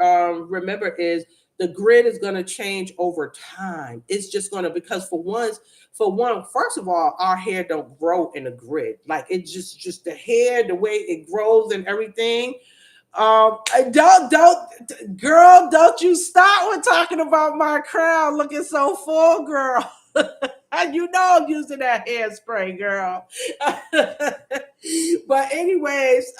remember is the grid is going to change over time. It's just going to, because for one, first of all, our hair don't grow in a grid. Like, it's just the hair, the way it grows and everything. Girl, don't you start with talking about my crown looking so full, girl. You know I'm using that hairspray, girl. But anyways,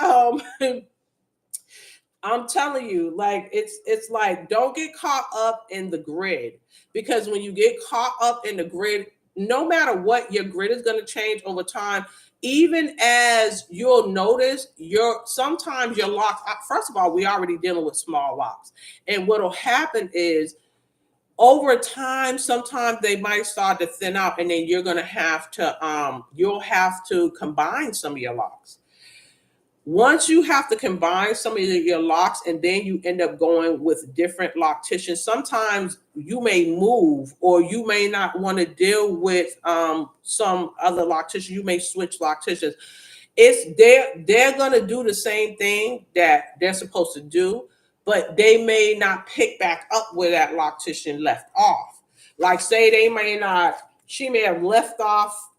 I'm telling you, like it's like don't get caught up in the grid, because when you get caught up in the grid, no matter what, your grid is going to change over time. Even as you'll notice, your sometimes your locks. First of all, we already dealing with small locks, and what'll happen is over time, sometimes they might start to thin out, and then you're going to have to you'll have to combine some of your locks. Once you have to combine some of your locks, and then you end up going with different locticians, sometimes you may move, or you may not want to deal with some other loctician. You may switch locticians. It's they're going to do the same thing that they're supposed to do, but they may not pick back up where that loctician left off. Like, say they may not, she may have left off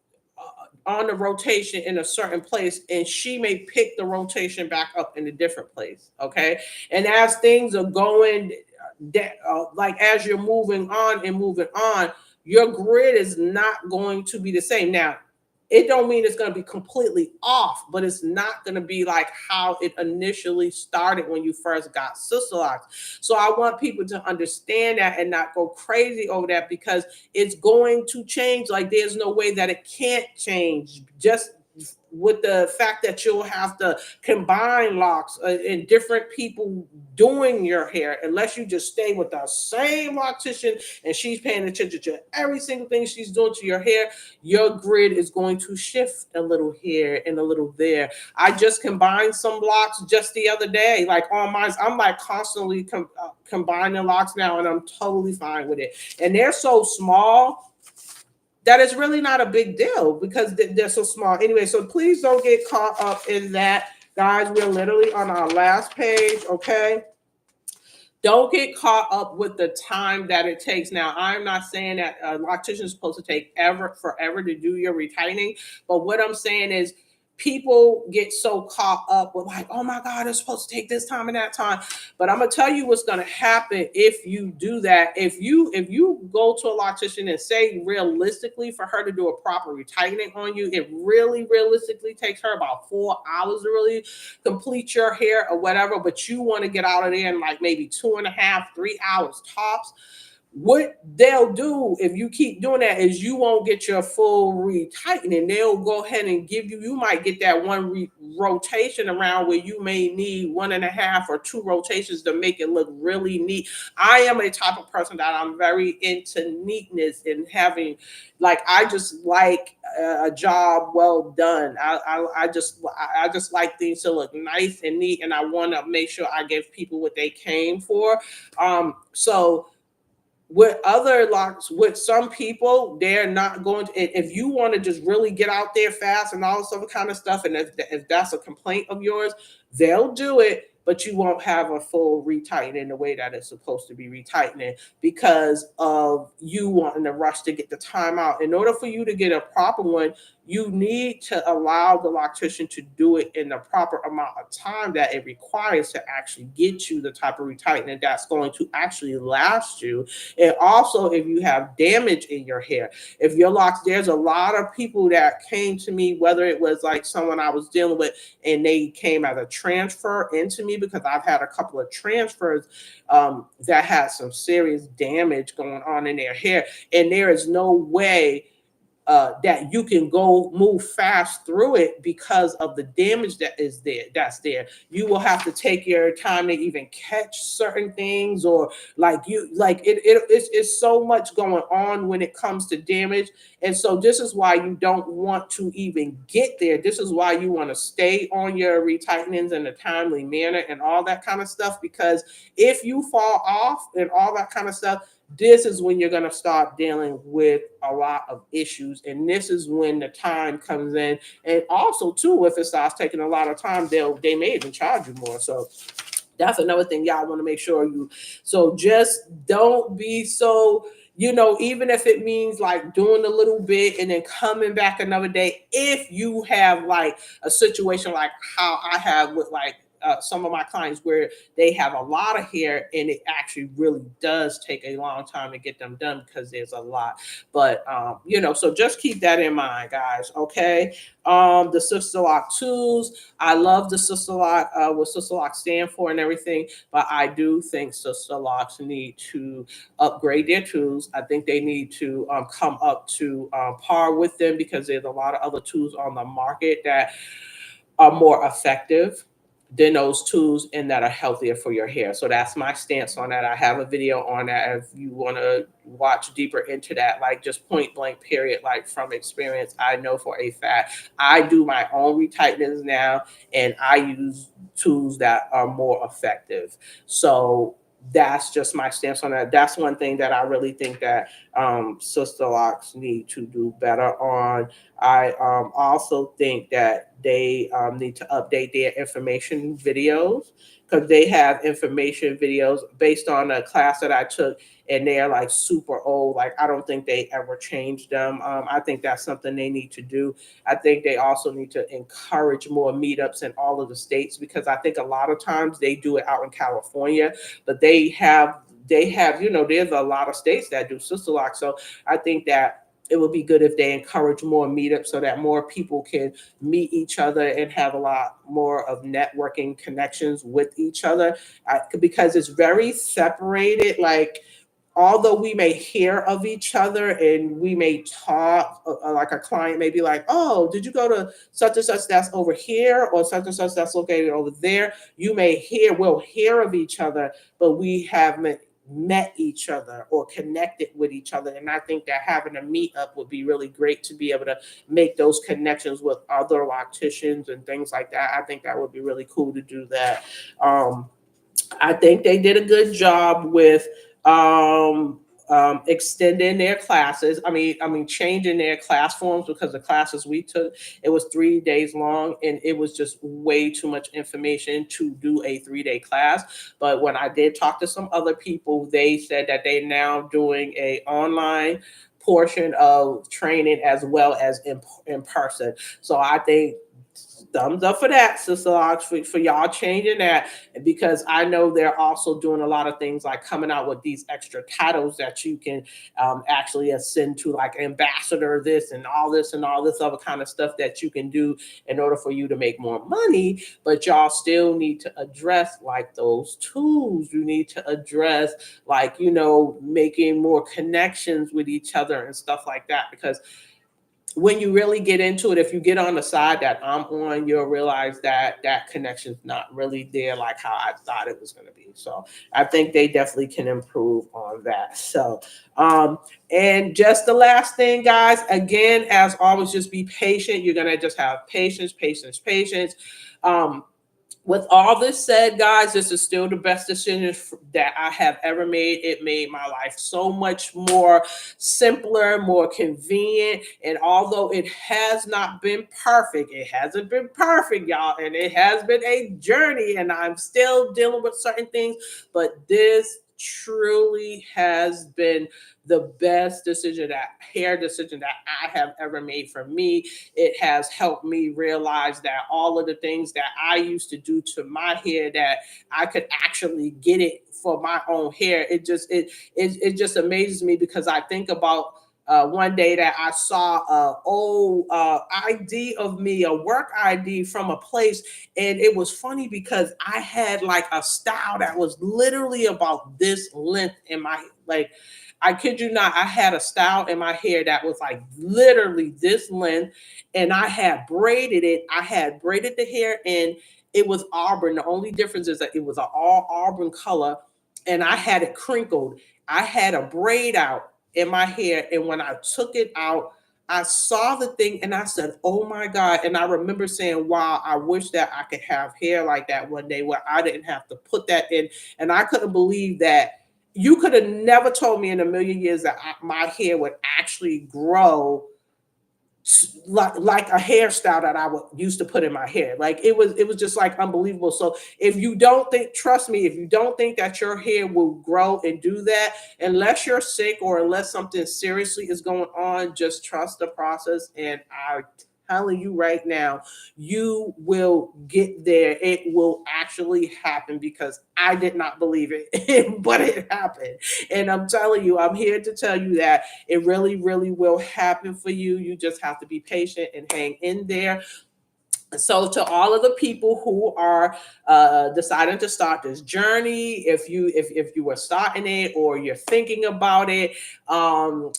on the rotation in a certain place, and she may pick the rotation back up in a different place. Okay. And as things are going, like as you're moving on and moving on, your grid is not going to be the same. Now, it don't mean it's going to be completely off, but it's not going to be like how it initially started when you first got sister locks. So I want people to understand that and not go crazy over that, because it's going to change. Like, there's no way that it can't change. Just with the fact that you'll have to combine locks and different people doing your hair, unless you just stay with the same loctician and she's paying attention to every single thing she's doing to your hair, your grid is going to shift a little here and a little there. I just combined some locks just the other day, like on mine. I'm like constantly combining locks now, and I'm totally fine with it. And they're so small that it's really not a big deal, because they're so small. Anyway, so please don't get caught up in that. Guys, we're literally on our last page, okay? Don't get caught up with the time that it takes. Now, I'm not saying that a loctician is supposed to take forever to do your retightening, but what I'm saying is people get so caught up with like, oh my God, it's supposed to take this time and that time. But I'm gonna tell you what's gonna happen if you do that. If you go to a loctician and say realistically for her to do a proper retightening on you, it really realistically takes her about 4 hours to really complete your hair or whatever, but you want to get out of there in like maybe 2.5, 3 hours tops. What they'll do if you keep doing that is you won't get your full retightening. They'll go ahead and give you might get that one rotation around where you may need 1.5 or 2 rotations to make it look really neat. I am a type of person that I'm very into neatness and having, like, I just like a job well done. I just like things to look nice and neat, and I want to make sure I give people what they came for. So with other locks, with some people, they're not going to, if you want to just really get out there fast and all this other kind of stuff, and if that's a complaint of yours, they'll do it, but you won't have a full retightening the way that it's supposed to be retightening, because of you wanting to rush to get the time out. In order for you to get a proper one, you need to allow the loctician to do it in the proper amount of time that it requires to actually get you the type of retightening that's going to actually last you. And also, if you have damage in your hair, if your locks, there's a lot of people that came to me, whether it was like someone I was dealing with and they came as a transfer into me, because I've had a couple of transfers that had some serious damage going on in their hair. And there is no way that you can go move fast through it because of the damage that's there. You will have to take your time to even catch certain things, or it's so much going on when it comes to damage. And so this is why you don't want to even get there. This is why you want to stay on your retightenings in a timely manner and all that kind of stuff, because if you fall off and all that kind of stuff, this is when you're going to start dealing with a lot of issues. And this is when the time comes in. And also, too, if it starts taking a lot of time, they may even charge you more. So that's another thing y'all want to make sure you. So just don't be so, even if it means like doing a little bit and then coming back another day, if you have like a situation like how I have with like some of my clients where they have a lot of hair and it actually really does take a long time to get them done because there's a lot. But so just keep that in mind, guys. Okay. The sister lock tools. I love the sister lock, what sister lock stand for and everything, but I do think sister locks need to upgrade their tools. I think they need to come up to par with them because there's a lot of other tools on the market that are more effective than those tools and that are healthier for your hair. So that's my stance on that. I have a video on that if you want to watch deeper into that, like just point blank period, like from experience. I know for a fact I do my own retighteners now and I use tools that are more effective. So that's just my stance on that. That's one thing that I really think that sister locks need to do better on. I also think that they need to update their information videos because they have information videos based on a class that I took and they're like super old. Like, I don't think they ever changed them. I think that's something they need to do. I think they also need to encourage more meetups in all of the states because I think a lot of times they do it out in California, but they have, there's a lot of states that do sister lock. So I think that it would be good if they encourage more meetups so that more people can meet each other and have a lot more of networking connections with each other because it's very separated. Like, although we may hear of each other and we may talk, like a client may be like, oh, did you go to such and such that's over here or such and such that's located over there? We'll hear of each other, but we haven't met each other or connected with each other. And I think that having a meetup would be really great to be able to make those connections with other locticians and things like that. I think that would be really cool to do that. I think they did a good job with extending their classes. Changing their class forms because the classes we took, it was 3 days long and it was just way too much information to do a 3-day class. But when I did talk to some other people, they said that they're now doing a online portion of training as well as in person. So I think thumbs up for that, sister locks, for y'all changing that, because I know they're also doing a lot of things like coming out with these extra titles that you can actually ascend to, like ambassador this and all this other kind of stuff that you can do in order for you to make more money. But y'all still need to address like those tools. You need to address like, making more connections with each other and stuff like that, because when you really get into it, if you get on the side that I'm on, you'll realize that that connection's not really there like how I thought it was going to be. So I think they definitely can improve on that. So, and just the last thing, guys, again, as always, just be patient. You're going to just have patience, patience, patience. With all this said, guys, this is still the best decision that I have ever made. It made my life so much more simpler, more convenient. And although it has not been perfect, it hasn't been perfect, y'all. And it has been a journey, and I'm still dealing with certain things. But this truly has been the best hair decision that I have ever made for me. It has helped me realize that all of the things that I used to do to my hair, that I could actually get it for my own hair. It just amazes me because I think about one day that I saw a old ID of me, a work ID from a place, and it was funny because I had like a style that was literally about this length in my, like, I kid you not, I had a style in my hair that was like literally this length, and I had braided it. I had braided the hair, and it was auburn. The only difference is that it was an all auburn color, and I had it crinkled. I had a braid out in my hair, and when I took it out, I saw the thing and I said, oh my God. And I remember saying, wow, I wish that I could have hair like that one day where I didn't have to put that in. And I couldn't believe that. You could have never told me in a million years that my hair would actually grow like a hairstyle that I would used to put in my hair. Like it was just like unbelievable. So if you don't think, trust me, if you don't think that your hair will grow and do that, unless you're sick or unless something seriously is going on, just trust the process. And telling you right now, you will get there. It will actually happen because I did not believe it, but it happened. And I'm telling you, I'm here to tell you that it really, really will happen for you. You just have to be patient and hang in there. So to all of the people who are deciding to start this journey, if you were starting it or you're thinking about it, go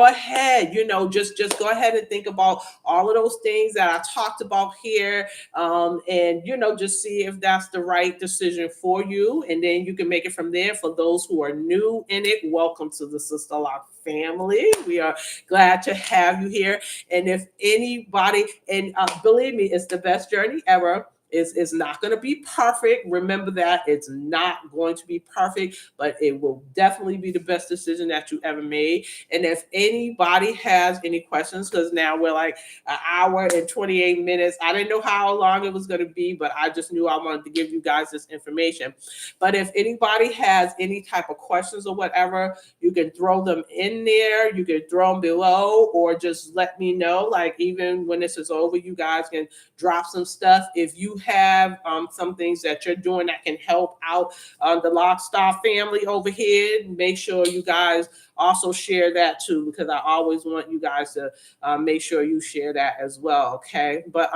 ahead, just go ahead and think about all of those things that I talked about here, and just see if that's the right decision for you, and then you can make it from there. For those who are new in it, welcome to the Sister Lock family. We are glad to have you here. And if anybody, and believe me, it's the best journey ever. It's not going to be perfect. Remember that it's not going to be perfect, but it will definitely be the best decision that you ever made. And if anybody has any questions, because now we're like an hour and 28 minutes. I didn't know how long it was going to be, but I just knew I wanted to give you guys this information. But if anybody has any type of questions or whatever, you can throw them in there. You can throw them below, or just let me know. Like, even when this is over, you guys can drop some stuff. If you have some things that you're doing that can help out the Lockstar family over here, make sure you guys also share that too, because I always want you guys to make sure you share that as well. Okay. But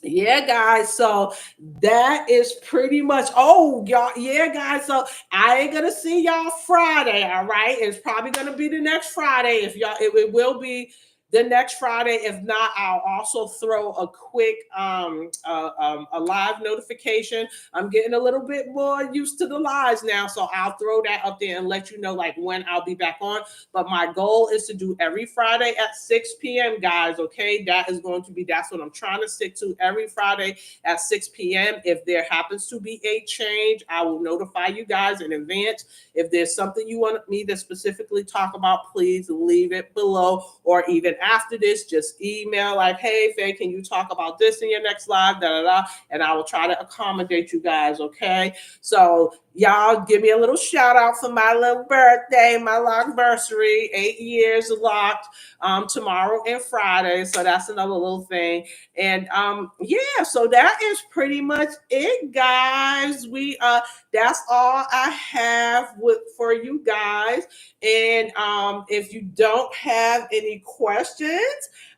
yeah, guys. So that is pretty much. Oh, y'all. Yeah, guys. So I ain't gonna see y'all Friday. All right. It's probably gonna be the next Friday. If y'all, it will be the next Friday. If not, I'll also throw a quick a live notification. I'm getting a little bit more used to the lives now, so I'll throw that up there and let you know like when I'll be back on. But my goal is to do every Friday at 6 p.m. guys. Okay, that's what I'm trying to stick to, every Friday at 6 p.m. If there happens to be a change, I will notify you guys in advance. If there's something you want me to specifically talk about, please leave it below, or even after this, just email like, hey, Faye, can you talk about this in your next live? Da, da, da, and I will try to accommodate you guys, okay? So y'all give me a little shout out for my little birthday, my lockversary, 8 years locked, tomorrow and Friday. So that's another little thing. And yeah, so that is pretty much it, guys. That's all I have for you guys. And if you don't have any questions,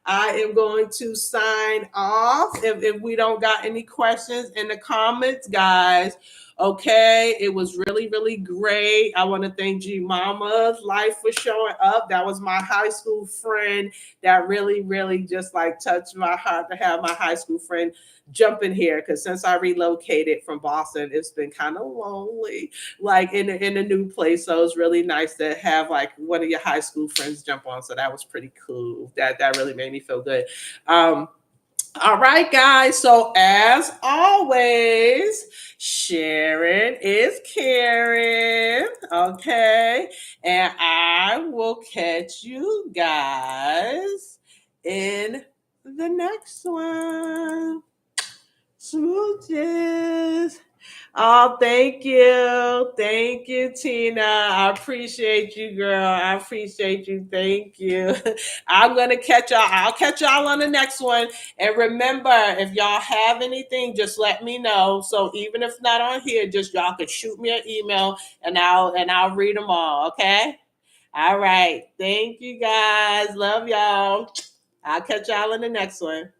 I am going to sign off if we don't got any questions in the comments, guys. Okay, it was really, really great. I want to thank G Mama's Life for showing up. That was my high school friend that really, really just like touched my heart to have my high school friend jump in here, because since I relocated from Boston, it's been kind of lonely, like in a new place. So it's really nice to have like one of your high school friends jump on. So that was pretty cool. That really made me feel good. All right, guys. So as always, Sharon is Karen. Okay. And I will catch you guys in the next one. Smooches. Oh, thank you. Thank you, Tina. I appreciate you, girl. I appreciate you. Thank you. I'm going to catch y'all. I'll catch y'all on the next one. And remember, if y'all have anything, just let me know. So even if not on here, just y'all could shoot me an email and I'll read them all. Okay. All right. Thank you, guys. Love y'all. I'll catch y'all in the next one.